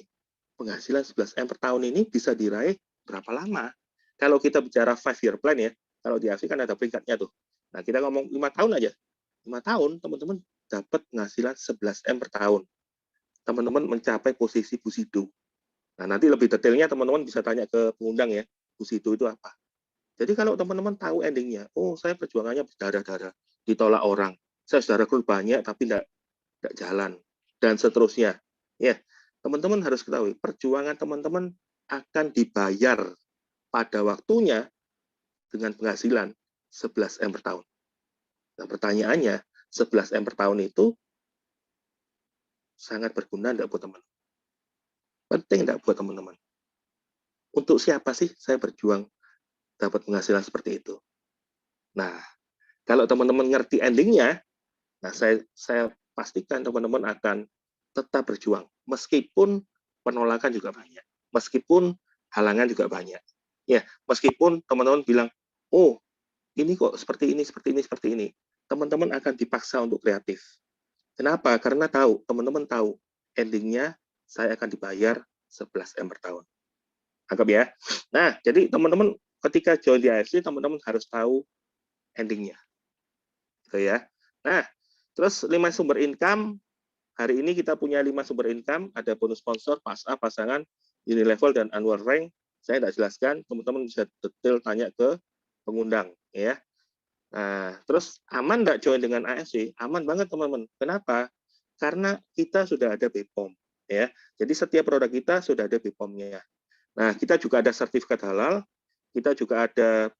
penghasilan 11M per tahun ini bisa diraih berapa lama? Kalau kita bicara 5-year plan ya, kalau di AFC kan ada peringkatnya tuh. Nah, kita ngomong 5 tahun aja. 5 tahun, teman-teman dapat penghasilan 11M per tahun. Teman-teman mencapai posisi Busido. Nah, nanti lebih detailnya teman-teman bisa tanya ke pengundang ya, Busido itu apa. Jadi kalau teman-teman tahu endingnya, oh saya perjuangannya berdarah-darah, ditolak orang, saya sudah rekrut banyak tapi tidak jalan, dan seterusnya. Ya, teman-teman harus ketahui, perjuangan teman-teman akan dibayar pada waktunya dengan penghasilan 11M per tahun. Nah, pertanyaannya, 11M per tahun itu sangat berguna enggak buat teman-teman? Penting enggak buat teman-teman? Untuk siapa sih saya berjuang dapat penghasilan seperti itu? Nah, kalau teman-teman ngerti endingnya, nah saya pastikan teman-teman akan tetap berjuang. Meskipun penolakan juga banyak. Meskipun halangan juga banyak. Ya, meskipun teman-teman bilang, oh, ini kok seperti ini, seperti ini, seperti ini. Teman-teman akan dipaksa untuk kreatif. Kenapa? Karena teman-teman tahu, endingnya saya akan dibayar 11 M per tahun. Anggap ya. Nah, jadi teman-teman ketika join di AFC, teman-teman harus tahu endingnya. Gitu ya. Nah, terus 5 sumber income. Hari ini kita punya 5 sumber income, ada bonus sponsor, PASA, pasangan, unilevel, dan annual rank. Saya tidak jelaskan, teman-teman bisa detail tanya ke pengundang. Ya. Nah, terus aman nggak join dengan AFC? Aman banget teman-teman. Kenapa? Karena kita sudah ada BPOM. Ya. Jadi setiap produk kita sudah ada BPOM-nya. Nah, kita juga ada sertifikat halal, kita juga ada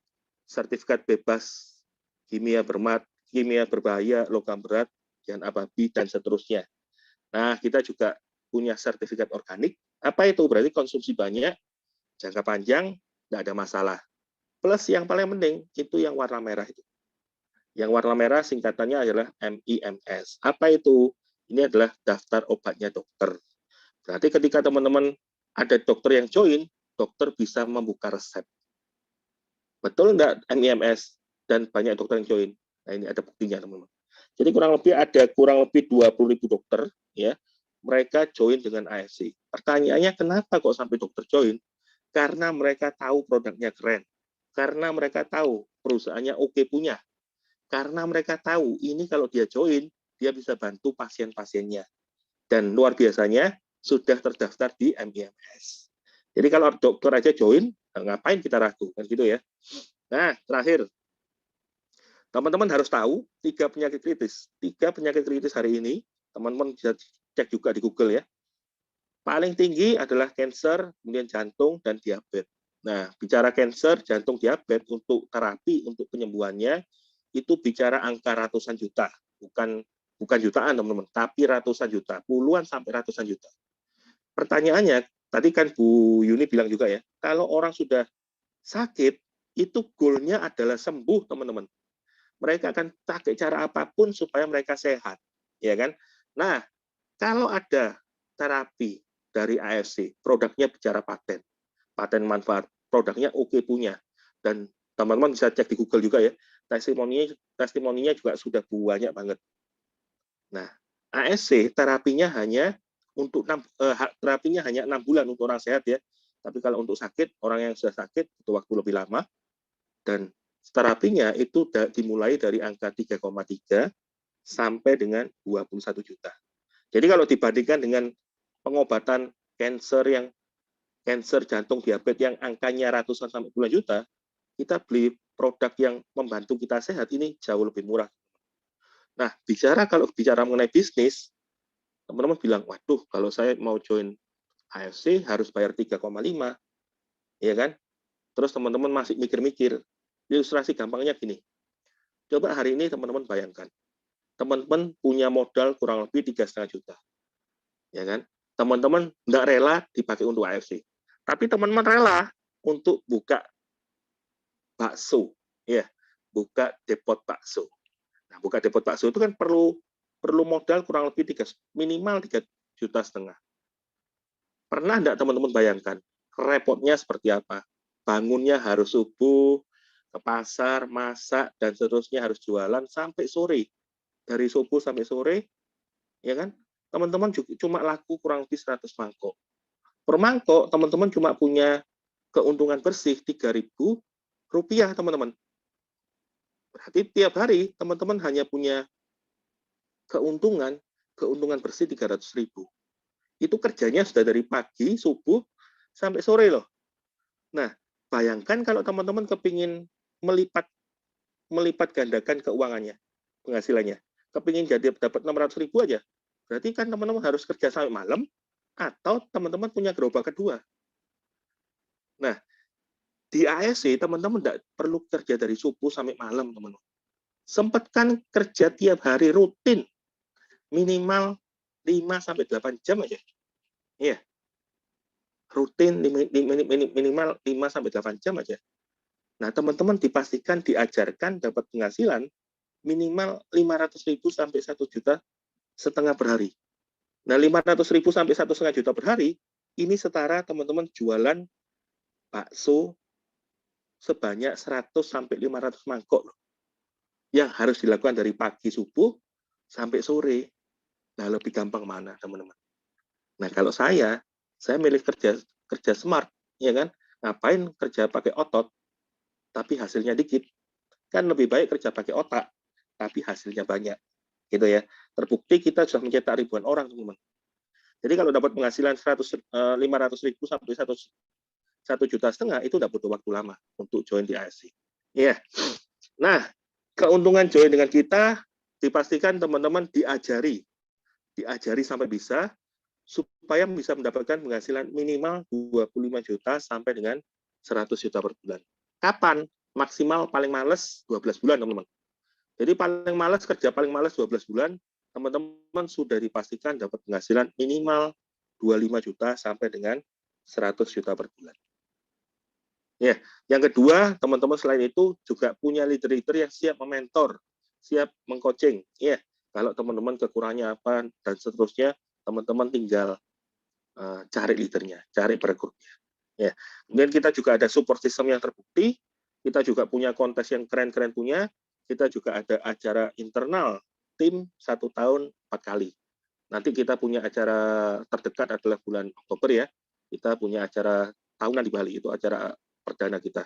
sertifikat bebas kimia berbahaya, logam berat, dan ababi, dan seterusnya. Nah, kita juga punya sertifikat organik. Apa itu? Berarti konsumsi banyak, jangka panjang, nggak ada masalah. Plus yang paling penting, itu yang warna merah itu. Yang warna merah singkatannya adalah MIMS. Apa itu? Ini adalah daftar obatnya dokter. Berarti ketika teman-teman ada dokter yang join, dokter bisa membuka resep. Betul nggak MIMS? Dan banyak dokter yang join. Nah, ini ada buktinya, teman-teman. Jadi kurang lebih 20.000 dokter, ya, mereka join dengan AFC. Pertanyaannya, kenapa kok sampai dokter join? Karena mereka tahu produknya keren. Karena mereka tahu perusahaannya oke punya. Karena mereka tahu ini kalau dia join, dia bisa bantu pasien-pasiennya. Dan luar biasanya, sudah terdaftar di MIMS. Jadi kalau dokter aja join, ngapain kita ragu? Kan gitu ya. Nah, terakhir, teman-teman harus tahu 3 penyakit kritis. 3 penyakit kritis hari ini, teman-teman bisa cek juga di Google ya. Paling tinggi adalah kanker, kemudian jantung, dan diabetes. Nah, bicara kanker, jantung, diabetes, untuk terapi, untuk penyembuhannya, itu bicara angka ratusan juta. Bukan jutaan, teman-teman, tapi ratusan juta. Puluhan sampai ratusan juta. Pertanyaannya, tadi kan Bu Yuni bilang juga ya, kalau orang sudah sakit, itu goalnya adalah sembuh, teman-teman. Mereka akan pakai cara apapun supaya mereka sehat, ya kan? Nah, kalau ada terapi dari AFC, produknya bicara paten manfaat, produknya oke punya, dan teman-teman bisa cek di Google juga ya, testimoninya juga sudah banyak banget. Nah, AFC terapinya hanya 6 bulan untuk orang sehat ya, tapi kalau untuk sakit, orang yang sudah sakit butuh waktu lebih lama, dan terapinya itu dimulai dari angka 3,3 sampai dengan 21 juta. Jadi kalau dibandingkan dengan pengobatan kanker jantung, diabetes yang angkanya ratusan sampai puluhan juta, kita beli produk yang membantu kita sehat ini jauh lebih murah. Nah, kalau bicara mengenai bisnis, teman-teman bilang, waduh, kalau saya mau join AFC harus bayar 3,5, ya kan? Terus teman-teman masih mikir-mikir. Ilustrasi gampangnya gini, coba hari ini teman-teman bayangkan, teman-teman punya modal kurang lebih 3,5 juta, ya kan? Teman-teman nggak rela dipakai untuk AFC, tapi teman-teman rela untuk buka bakso, ya, buka depot bakso. Nah, buka depot bakso itu kan perlu modal kurang lebih minimal 3,5 juta. Pernah nggak teman-teman bayangkan repotnya seperti apa? Bangunnya harus subuh, ke pasar, masak, dan seterusnya, harus jualan sampai sore. Dari subuh sampai sore, ya kan? Teman-teman cuma laku kurang lebih 100 mangkok. Per mangkok, teman-teman cuma punya keuntungan bersih Rp3.000, teman-teman. Berarti tiap hari, teman-teman hanya punya keuntungan bersih 300.000. Itu kerjanya sudah dari pagi, subuh, sampai sore loh. Nah, bayangkan kalau teman-teman kepingin melipat gandakan keuangannya, penghasilannya. Kepingin jadi dapat 600.000 aja. Berarti kan teman-teman harus kerja sampai malam, atau teman-teman punya gerobak kedua. Nah, di ASC teman-teman tidak perlu kerja dari subuh sampai malam, teman-teman. Sempatkan kerja tiap hari rutin, minimal 5-8 jam aja. Iya. Rutin minimal 5-8 jam aja. Nah, teman-teman dipastikan diajarkan dapat penghasilan minimal 500.000 sampai 1,5 juta per hari. Nah, 500.000 sampai 1,5 juta per hari, ini setara teman-teman jualan bakso sebanyak 100 sampai 500 mangkok loh. Yang harus dilakukan dari pagi subuh sampai sore. Nah, lebih gampang mana, teman-teman? Nah, kalau saya milih kerja smart, ya kan? Ngapain kerja pakai otot, tapi hasilnya dikit? Kan lebih baik kerja pakai otak, tapi hasilnya banyak. Gitu ya. Terbukti kita sudah mencetak ribuan orang, teman-teman. Jadi kalau dapat penghasilan 500.000 sampai 1,5 juta, itu udah butuh waktu lama untuk join di AFC. Ya. Nah, keuntungan join dengan kita dipastikan teman-teman diajari sampai bisa, supaya bisa mendapatkan penghasilan minimal 25 juta sampai dengan 100 juta per bulan. Kapan? Maksimal paling males 12 bulan, teman-teman. Jadi kerja paling males 12 bulan, teman-teman sudah dipastikan dapat penghasilan minimal 25 juta sampai dengan 100 juta per bulan. Ya, yang kedua, teman-teman selain itu juga punya leader-leader yang siap mementor, siap mengcoaching. Ya, kalau teman-teman kekurangannya apa dan seterusnya, teman-teman tinggal cari leadernya, cari perekrutnya. Ya, kemudian kita juga ada support system yang terbukti, kita juga punya kontes yang keren-keren punya, kita juga ada acara internal tim 1 tahun 4 kali. Nanti kita punya acara terdekat adalah bulan Oktober ya. Kita punya acara tahunan di Bali, itu acara perdana kita.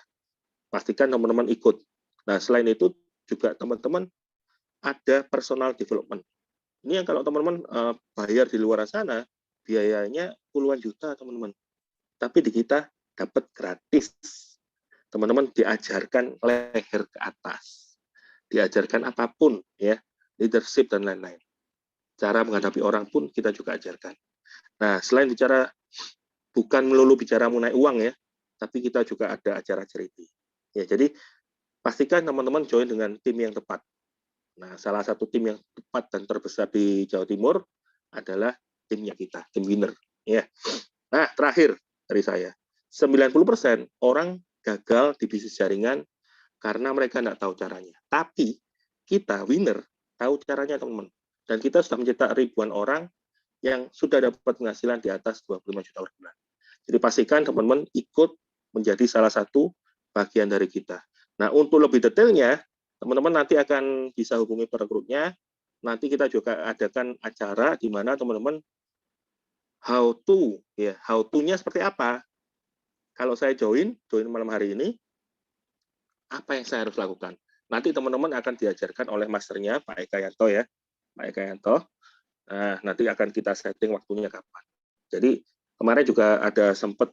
Pastikan teman-teman ikut. Nah, selain itu juga teman-teman ada personal development. Ini yang kalau teman-teman bayar di luar sana, biayanya puluhan juta, teman-teman. Tapi di kita dapat gratis. Teman-teman diajarkan leher ke atas. Diajarkan apapun, ya, leadership dan lain-lain. Cara menghadapi orang pun kita juga ajarkan. Nah, selain bicara, bukan melulu bicara mengenai uang ya, tapi kita juga ada acara charity. Ya, jadi pastikan teman-teman join dengan tim yang tepat. Nah, salah satu tim yang tepat dan terbesar di Jawa Timur adalah timnya kita, tim winner. Ya. Nah, terakhir dari saya, 90% orang gagal di bisnis jaringan karena mereka tidak tahu caranya. Tapi kita winner tahu caranya, teman-teman. Dan kita sudah mencetak ribuan orang yang sudah dapat penghasilan di atas 25 juta per bulan. Jadi pastikan teman-teman ikut menjadi salah satu bagian dari kita. Nah, untuk lebih detailnya, teman-teman nanti akan bisa hubungi perekrutnya. Nanti kita juga adakan acara di mana teman-teman how to-nya seperti apa. Kalau saya join malam hari ini, apa yang saya harus lakukan? Nanti teman-teman akan diajarkan oleh masternya, Pak Eka Yanto ya. Pak Eka Yanto. Nah, nanti akan kita setting waktunya kapan. Jadi kemarin juga ada sempat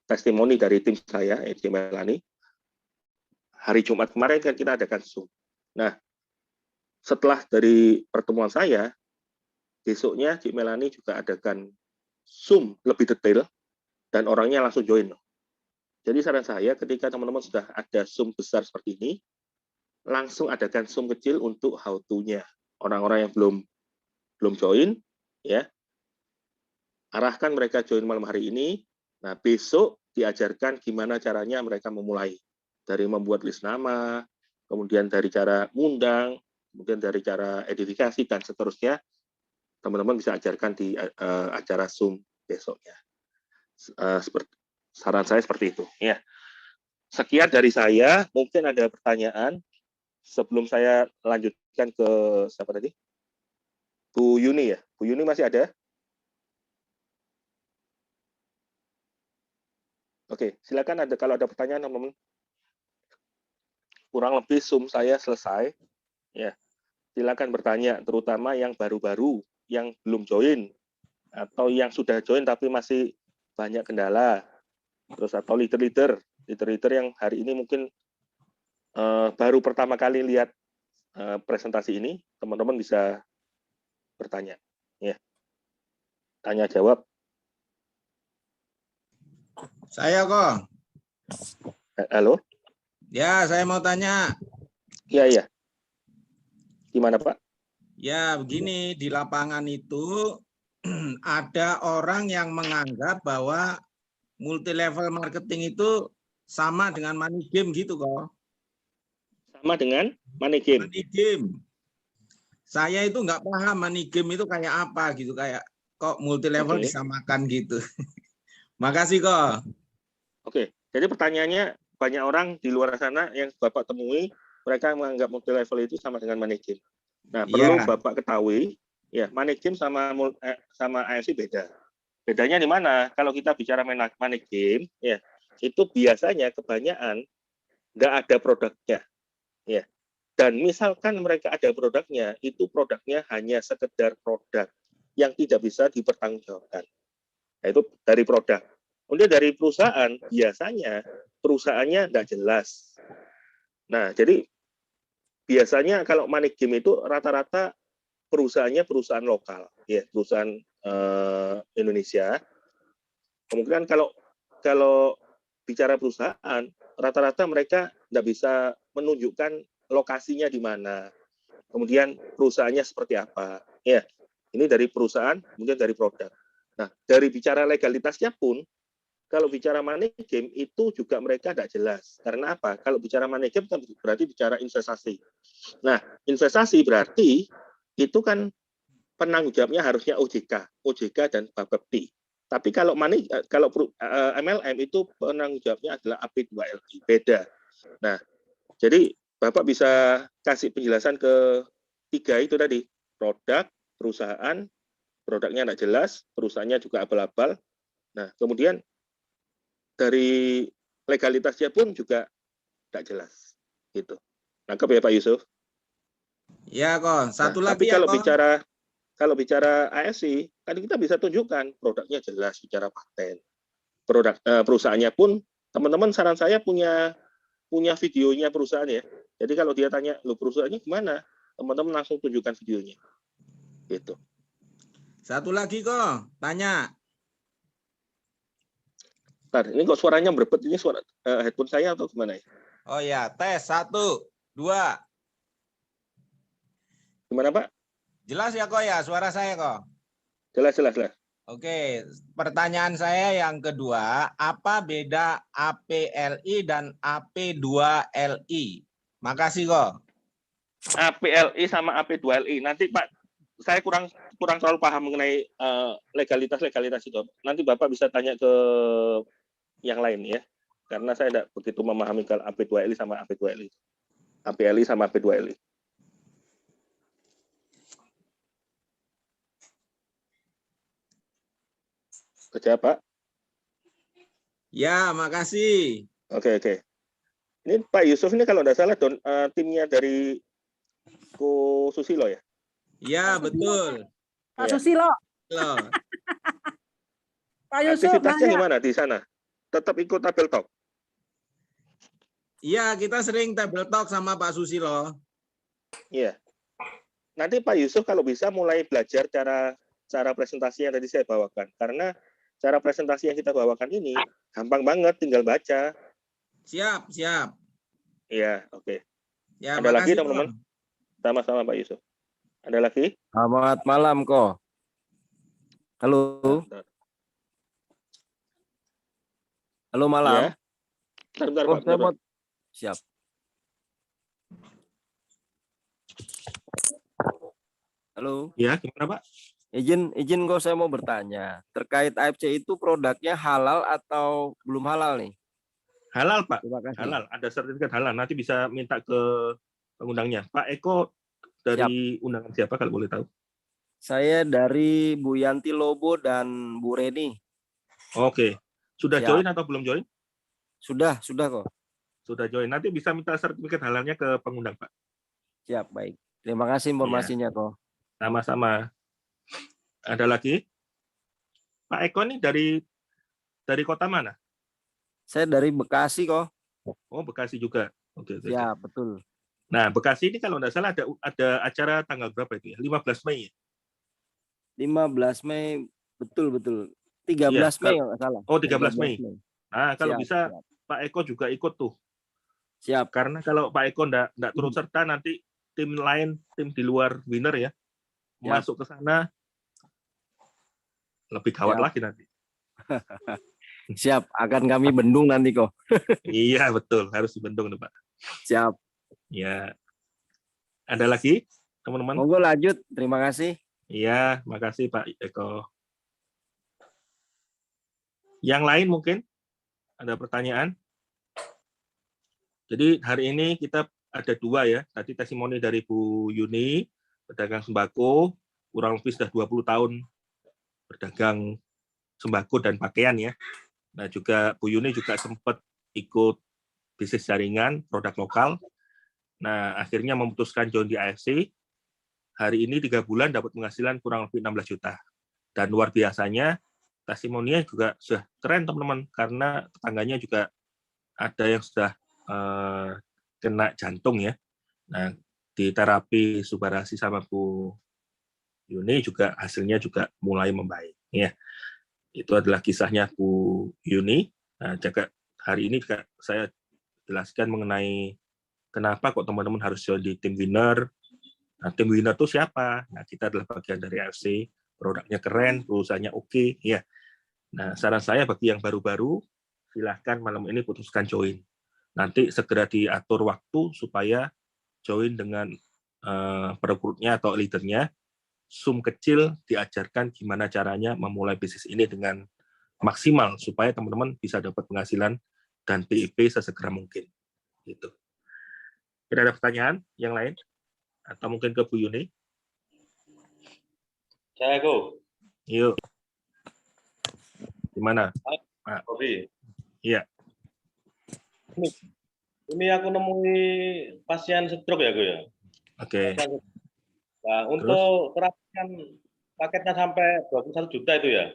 testimoni dari tim saya, Cik Melani. Hari Jumat kemarin kan kita adakan Zoom. Nah, setelah dari pertemuan saya, besoknya Cik Melani juga adakan Zoom lebih detail dan orangnya langsung join. Jadi saran saya ketika teman-teman sudah ada Zoom besar seperti ini, langsung adakan Zoom kecil untuk how to-nya. Orang-orang yang belum join, ya, arahkan mereka join malam hari ini. Nah, besok diajarkan gimana caranya mereka memulai. Dari membuat list nama, kemudian dari cara ngundang, kemudian dari cara edifikasi, dan seterusnya. Teman-teman bisa ajarkan di acara Zoom besoknya. Saran saya seperti itu. Ya. Sekian dari saya. Mungkin ada pertanyaan sebelum saya lanjutkan ke siapa tadi? Bu Yuni ya. Bu Yuni masih ada? Oke, silakan kalau ada pertanyaan, teman-teman. Kurang lebih Zoom saya selesai. Ya, silakan bertanya, terutama yang baru-baru, yang belum join, atau yang sudah join tapi masih banyak kendala. Terus atau leader-leader yang hari ini mungkin baru pertama kali lihat presentasi ini, teman-teman bisa bertanya. Ya. Tanya jawab. Saya kok. Halo? Ya, saya mau tanya. Iya. Gimana, Pak? Ya, begini, di lapangan itu ada orang yang menganggap bahwa multi level marketing itu sama dengan money game gitu kok. Sama dengan money game. Money game. Saya itu nggak paham money game itu kayak apa gitu, kayak kok multi level Oke. disamakan gitu. Makasih kok. Oke, jadi pertanyaannya banyak orang di luar sana yang Bapak temui, mereka menganggap multi level itu sama dengan money game. Nah, perlu Iya. Bapak ketahui, ya money game sama AFC beda. Bedanya di mana? Kalau kita bicara money game, ya itu biasanya kebanyakan nggak ada produknya, ya. Dan misalkan mereka ada produknya, itu produknya hanya sekedar produk yang tidak bisa dipertanggungjawabkan. Nah, itu dari produk. Kemudian dari perusahaan, biasanya perusahaannya nggak jelas. Nah, jadi biasanya kalau money game itu rata-rata perusahaannya perusahaan lokal, ya perusahaan Indonesia. Kemungkinan kalau bicara perusahaan, rata-rata mereka nggak bisa menunjukkan lokasinya di mana. Kemudian perusahaannya seperti apa. Ya, ini dari perusahaan, kemudian dari produk. Nah, dari bicara legalitasnya pun, kalau bicara money game itu juga mereka tidak jelas. Karena apa? Kalau bicara money game kan berarti bicara investasi. Nah, investasi berarti itu kan penanggung jawabnya harusnya OJK dan Bapepti. Tapi kalau MLM itu penanggung jawabnya adalah AP2LI, beda. Nah, jadi Bapak bisa kasih penjelasan ke 3 itu tadi, produk, perusahaan, produknya tidak jelas, perusahaannya juga abal-abal. Nah, kemudian dari legalitasnya pun juga tidak jelas, gitu. Nangkep ya Pak Yusuf? Ya kok. Satu Nah, tapi lagi ya kok. kalau bicara AFC, kan kita bisa tunjukkan produknya jelas bicara paten. Perusahaannya pun, teman-teman saran saya punya videonya perusahaan ya. Jadi kalau dia tanya, lo perusahaannya gimana? Teman-teman langsung tunjukkan videonya. Gitu. Satu lagi kok. Tanya. Bentar, ini kok suaranya berbet, ini suara headphone saya atau gimana ya? Oh ya, tes 1, 2. Gimana Pak? Jelas ya kok ya suara saya kok. Jelas. Oke, pertanyaan saya yang kedua, apa beda APLI dan AP2LI? Makasih kok. APLI sama AP2LI. Nanti Pak, saya kurang terlalu paham mengenai legalitas itu. Nanti Bapak bisa tanya ke yang lain ya. Karena saya tidak begitu memahami kalau AP2LI sama AP2LI. APLI sama AP2LI. Kerja Pak? Ya, makasih. Oke. Ini Pak Yusuf ini kalau tidak salah timnya dari Ko Susilo ya? Ya, betul. Pak Ya. Susilo, Loh. Pak Yusuf Aktivitasnya nanya. gimana di sana? Tetap ikut tabel talk? Iya, kita sering table talk sama Pak Susilo. Iya. Nanti Pak Yusuf kalau bisa mulai belajar cara presentasi yang tadi saya bawakan. Karena cara presentasi yang kita bawakan ini gampang banget, tinggal baca. Siap. Iya, oke. Ya, Ada lagi makasih, teman-teman? Kok. Sama-sama Pak Yusuf. Ada lagi? Selamat malam kok. Halo. Bentar. Halo malam. Ya. Bentar, Oh, Pak. saya Bentar. mau... Siap. Halo. Ya, gimana Pak? Izin kok saya mau bertanya. Terkait AFC itu produknya halal atau belum halal nih? Halal Pak. Terima kasih. Halal. Ada sertifikat halal. Nanti bisa minta ke pengundangnya. Pak Eko dari undangan siapa kalau boleh tahu? Saya dari Bu Yanti Lobo dan Bu Reni. Oke. Sudah Siap. join atau belum join? Sudah kok. Sudah join. Nanti bisa minta sertifikat halalnya ke pengundang, Pak. Siap, baik. Terima kasih informasinya kok. Sama-sama. Ada lagi? Pak Eko ini dari kota mana? Saya dari Bekasi kok. Oh, Bekasi juga. Oke. Ya, betul. Nah, Bekasi ini kalau nggak salah ada acara tanggal berapa itu ya? 15 Mei ya? 15 Mei, betul. 13 Mei kalau nggak salah. Oh, 13 Mei. Nah, kalau Siap, bisa siap. Pak Eko juga ikut tuh. Siap. Karena kalau Pak Eko nggak turut serta, nanti tim lain, tim di luar winner ya, masuk ke sana, lebih gawat lagi nanti. Siap, akan kami bendung nanti kok. Iya, betul. Harus dibendung, Pak. Siap. Ya. Ada lagi? teman-teman? Monggo lanjut. Terima kasih. Iya, makasih Pak Eko. Yang lain mungkin ada pertanyaan? Jadi hari ini kita ada 2 ya. Tadi testimoni dari Bu Yuni, pedagang sembako, kurang lebih sudah 20 tahun berdagang sembako dan pakaian ya. Nah juga Bu Yuni juga sempat ikut bisnis jaringan, produk lokal. Nah akhirnya memutuskan join di AFC. Hari ini 3 bulan dapat penghasilan kurang lebih 16 juta. Dan luar biasanya, testimoninya juga sudah keren teman-teman, karena tetangganya juga ada yang sudah kena jantung ya. Nah, di terapi subarasi sama Bu Yuni juga hasilnya juga mulai membaik ya. Itu adalah kisahnya Bu Yuni. Nah, juga hari ini juga saya jelaskan mengenai kenapa kok teman-teman harus join di tim winner. Nah, tim winner itu siapa? Nah, kita adalah bagian dari AFC, produknya keren, perusahaannya oke ya. Nah, saran saya bagi yang baru-baru, silahkan malam ini putuskan join. Nanti segera diatur waktu supaya join dengan perekrutnya atau leadernya. Zoom kecil diajarkan gimana caranya memulai bisnis ini dengan maksimal supaya teman-teman bisa dapat penghasilan dan PIP sesegera mungkin. Gitu. Tidak ada pertanyaan yang lain? Atau mungkin ke Bu Yuni? Saya Go. Yuk. Gimana? Pak Bobi. Iya. Ini aku nemui pasien stroke ya, Go ya. Oke. Nah, untuk terapikan paketnya sampai 21 juta itu ya.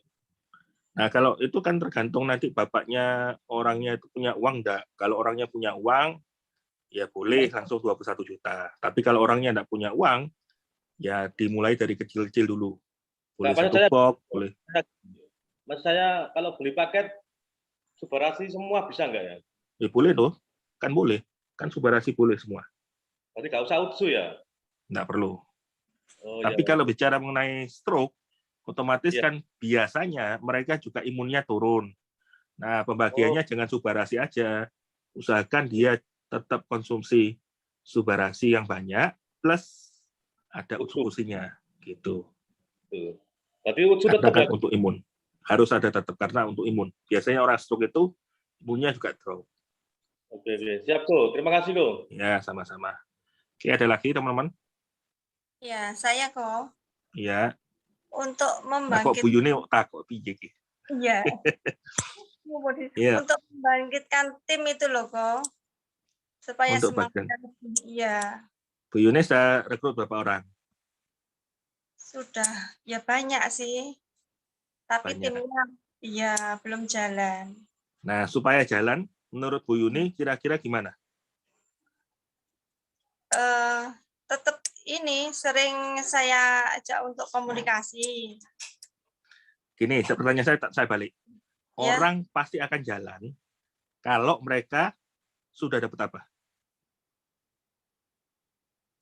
Nah, kalau itu kan tergantung nanti bapaknya orangnya itu punya uang enggak. Kalau orangnya punya uang, ya boleh langsung 21 juta. Tapi kalau orangnya enggak punya uang, ya dimulai dari kecil-kecil dulu. Boleh Nah, 1 box, boleh. Mas saya kalau beli paket subarasi semua bisa enggak ya? Ya boleh tuh, kan boleh. Kan subarasi boleh semua. Berarti nggak usah utsu ya? Enggak perlu. Oh, Tapi iya. kalau bicara mengenai stroke, otomatis Iya. kan biasanya mereka juga imunnya turun. Nah, pembagiannya jangan subarasi aja. Usahakan dia tetap konsumsi subarasi yang banyak, plus ada utsu-utsunya. Gitu. Tuh. Tapi utsu tetap Karena ya? kan untuk imun. Harus ada tetap, karena untuk imun. Biasanya orang stroke itu imunnya juga drop. Oke. Siap, Go. Terima kasih, Go. Ya, sama-sama. Oke, ada lagi teman-teman? Ya, saya kok Iya. untuk Nah, kok Bu Yuni takut piye iki? Iya. Iya. Untuk membangkitkan tim itu loh kok. Supaya Untuk semangat. bagian. Iya, Bu Yuni sudah rekrut berapa orang? sudah. Ya banyak sih. Tapi Banyak. timnya ya belum jalan. Nah, supaya jalan, menurut Bu Yuni kira-kira gimana? Tetap ini sering saya ajak untuk komunikasi. Gini, pertanyaan saya balik. Ya. Orang pasti akan jalan kalau mereka sudah dapat apa?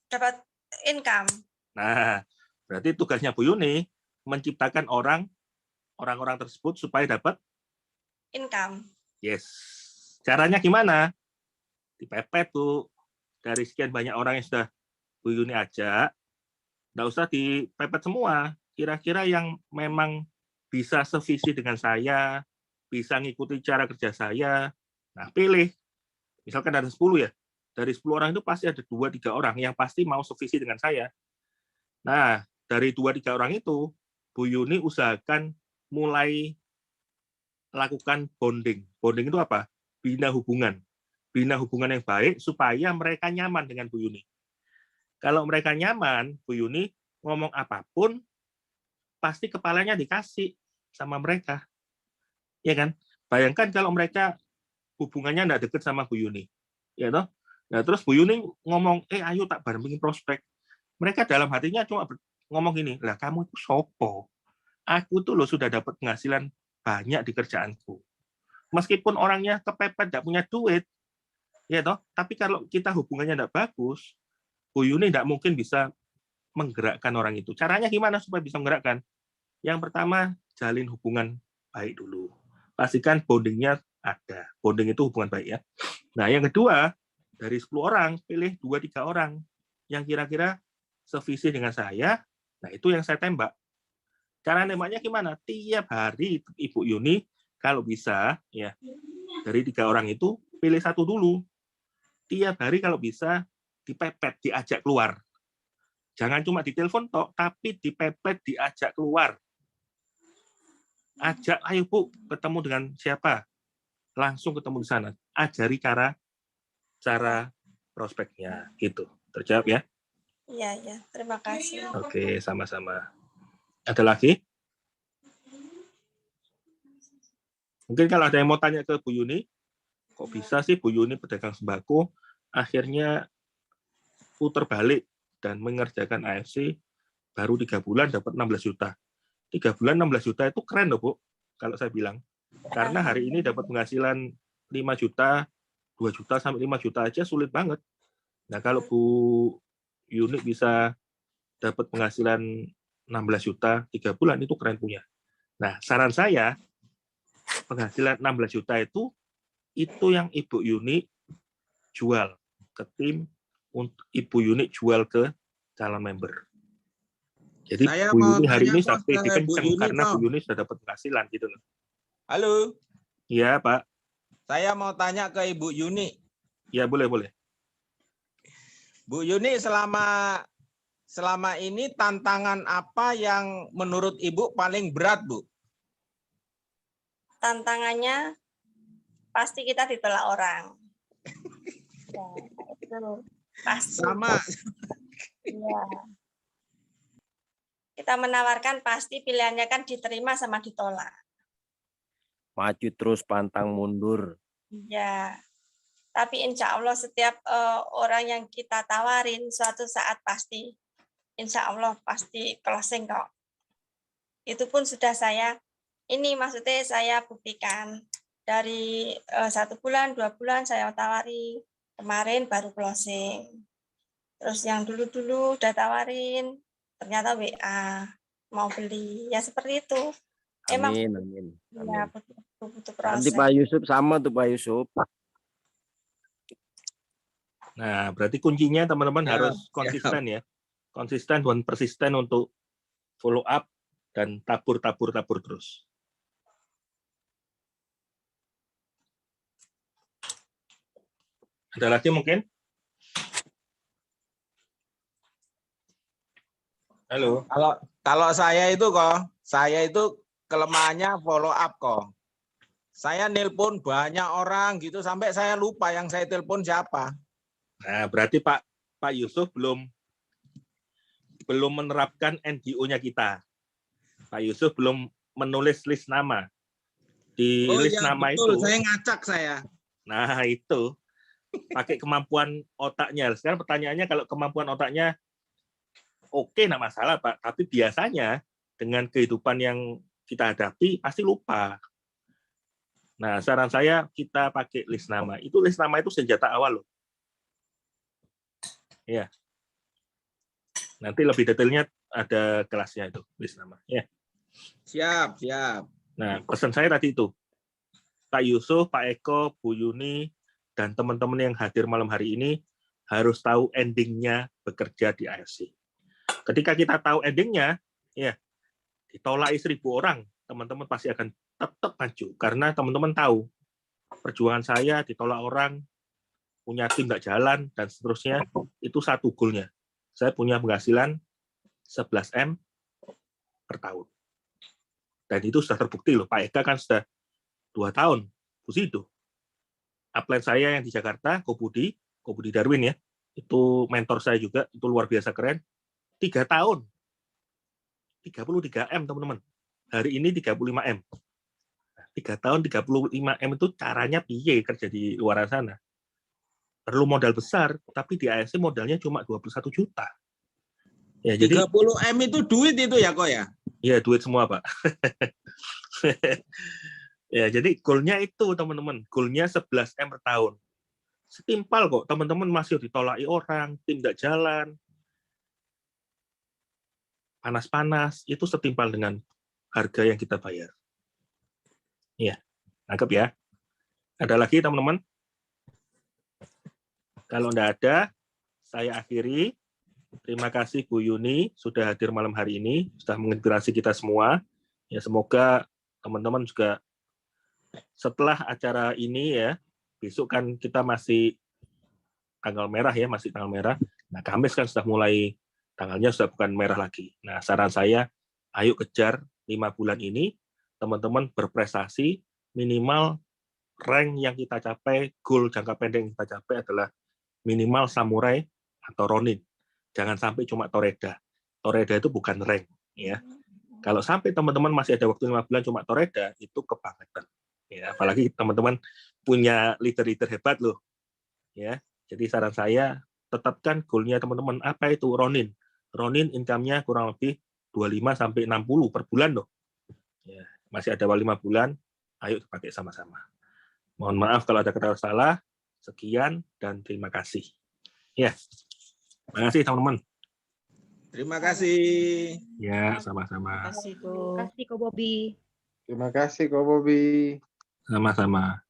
Dapat income. Nah, berarti tugasnya Bu Yuni menciptakan orang-orang tersebut supaya dapat Income. yes. Caranya gimana? Dipepet tuh dari sekian banyak orang yang sudah Bu Yuni ajak, nggak usah dipepet semua. Kira-kira yang memang bisa sevisi dengan saya, bisa ngikuti cara kerja saya, nah pilih. Misalkan ada 10 ya, dari 10 orang itu pasti ada 2-3 orang yang pasti mau sevisi dengan saya. Nah, dari 2-3 orang itu, Bu Yuni usahakan mulai lakukan bonding. Bonding itu apa? Bina hubungan. Bina hubungan yang baik supaya mereka nyaman dengan Bu Yuni. Kalau mereka nyaman, Bu Yuni ngomong apapun, pasti kepalanya dikasih sama mereka. Ya kan? Bayangkan kalau mereka hubungannya enggak dekat sama Bu Yuni. Ya toh? Nah, terus Bu Yuni ngomong, ayo tak barengin prospek. Mereka dalam hatinya cuma ngomong gini, lah kamu itu sopo. Aku tuh loh sudah dapat penghasilan banyak di kerjaanku. Meskipun orangnya kepepet, tidak punya duit, ya toh. Tapi kalau kita hubungannya tidak bagus, Bu Yuni tidak mungkin bisa menggerakkan orang itu. Caranya gimana supaya bisa menggerakkan? Yang pertama, jalin hubungan baik dulu. Pastikan bondingnya ada. Bonding itu hubungan baik ya. Nah, yang kedua, dari 10 orang, pilih 2-3 orang yang kira-kira sevisi dengan saya, nah itu yang saya tembak. Cara nembaknya gimana? Tiap hari Ibu Yuni kalau bisa ya dari 3 orang itu pilih 1 dulu. Tiap hari kalau bisa dipepet, diajak keluar. Jangan cuma ditelepon tok, tapi dipepet, diajak keluar. Ajak, ayo Bu, ketemu dengan siapa? Langsung ketemu di sana. Ajari cara prospeknya gitu. Terjawab ya? Iya, terima kasih. Oke, sama-sama. Ada lagi? Mungkin kalau ada yang mau tanya ke Bu Yuni, kok bisa sih Bu Yuni pedagang sembako akhirnya putar balik dan mengerjakan AFC baru 3 bulan dapat 16 juta. 3 bulan 16 juta itu keren loh Bu, kalau saya bilang. Karena hari ini dapat penghasilan 5 juta, 2 juta sampai 5 juta aja sulit banget. Nah, kalau Bu Yuni bisa dapat penghasilan 16 juta 3 bulan itu keren punya. Nah, saran saya penghasilan 16 juta itu yang Ibu Yuni jual ke tim, untuk Ibu Yuni jual ke calon member. Jadi Saya Bu mau Yuni hari tanya ini kok sampai ke Bu dikenceng Yuni, karena Prof. Bu Yuni sudah dapat penghasilan gitu loh. Halo, Iya Pak, saya mau tanya ke Ibu Yuni. ya boleh. Bu Yuni, selama ini tantangan apa yang menurut Ibu paling berat, Bu? Tantangannya pasti kita ditolak orang. Ya, itu pasti. Sama. Ya. Kita menawarkan pasti pilihannya kan diterima sama ditolak. Maju terus pantang mundur. Ya. Tapi insya Allah setiap orang yang kita tawarin suatu saat pasti, insya Allah pasti closing kok. Itu pun sudah maksudnya saya buktikan dari 1 bulan, 2 bulan saya tawari, kemarin baru closing. Terus yang dulu udah tawarin, ternyata WA mau beli, ya seperti itu. Emang Amin. ya butuh Nanti proses. Pak Yusuf sama tuh Pak Yusuf. Nah, berarti kuncinya teman-teman Siap, harus konsisten ya. Konsisten dan persisten untuk follow up dan tabur terus. Ada lagi mungkin? Halo. Kalau saya itu kelemahannya follow up kok. Saya nelpon banyak orang gitu sampai saya lupa yang saya telepon siapa. Nah, berarti Pak Yusuf belum menerapkan NGO-nya kita. Pak Yusuf belum menulis list nama. Di Oh list ya nama betul, itu. saya ngacak saya. Nah, itu pakai kemampuan otaknya. Sekarang pertanyaannya kalau kemampuan otaknya oke, enggak masalah, Pak. Tapi biasanya dengan kehidupan yang kita hadapi pasti lupa. Nah, saran saya kita pakai list nama. Itu list nama itu senjata awal loh. Ya. Nanti lebih detailnya ada kelasnya itu list nama. Ya. Siap. Nah, pesan saya tadi itu. Pak Yusuf, Pak Eko, Bu Yuni, dan teman-teman yang hadir malam hari ini harus tahu endingnya bekerja di AFC. Ketika kita tahu endingnya, ya ditolak 1.000 orang, teman-teman pasti akan tetap maju. Karena teman-teman tahu, perjuangan saya ditolak orang, punya tim nggak jalan, dan seterusnya, itu satu goalnya. Saya punya penghasilan 11 M per tahun. Dan itu sudah terbukti loh, Pak Eka kan sudah 2 tahun, Bu Sido. Upline saya yang di Jakarta, Kobudi Darwin ya, itu mentor saya juga, itu luar biasa keren. 3 tahun, 33 M teman-teman. Hari ini 35 M. 3 tahun 35 M itu caranya piye kerja di luar sana. Perlu modal besar, tapi di AFC modalnya cuma 21 juta. Ya, jadi 30 M itu duit itu ya kok ya? ya duit semua Pak. Ya, jadi goalnya itu teman-teman, goalnya 11 M per tahun. Setimpal kok, teman-teman masih ditolaki orang, tim nggak jalan, panas-panas, itu setimpal dengan harga yang kita bayar. Iya, nangkep ya. Ada lagi teman-teman? Kalau nggak ada, saya akhiri. Terima kasih Bu Yuni sudah hadir malam hari ini, sudah menginspirasi kita semua. Ya, semoga teman-teman juga setelah acara ini ya, besok kan kita masih tanggal merah ya, masih tanggal merah. Nah, Kamis kan sudah mulai tanggalnya sudah bukan merah lagi. Nah, saran saya, ayo kejar 5 bulan ini, teman-teman berprestasi, minimal rank yang kita capai, goal jangka pendek yang kita capai adalah minimal samurai atau ronin. Jangan sampai cuma toreda. Toreda itu bukan rank. Ya. Kalau sampai teman-teman masih ada waktu 5 bulan cuma toreda, itu kebangetan. Ya, apalagi teman-teman punya leader-leader hebat loh. Ya, jadi saran saya tetapkan goalnya teman-teman apa itu ronin. Ronin income-nya kurang lebih 25 sampai 60 per bulan loh. Ya, masih ada 5 bulan, ayo pakai sama-sama. Mohon maaf kalau ada kata salah. Sekian dan terima kasih. Ya, terima kasih teman-teman. Terima kasih. Ya, sama-sama. Terima kasih, Bu. Terima kasih Ko Bobby. Terima kasih Ko Bobby. Sama-sama.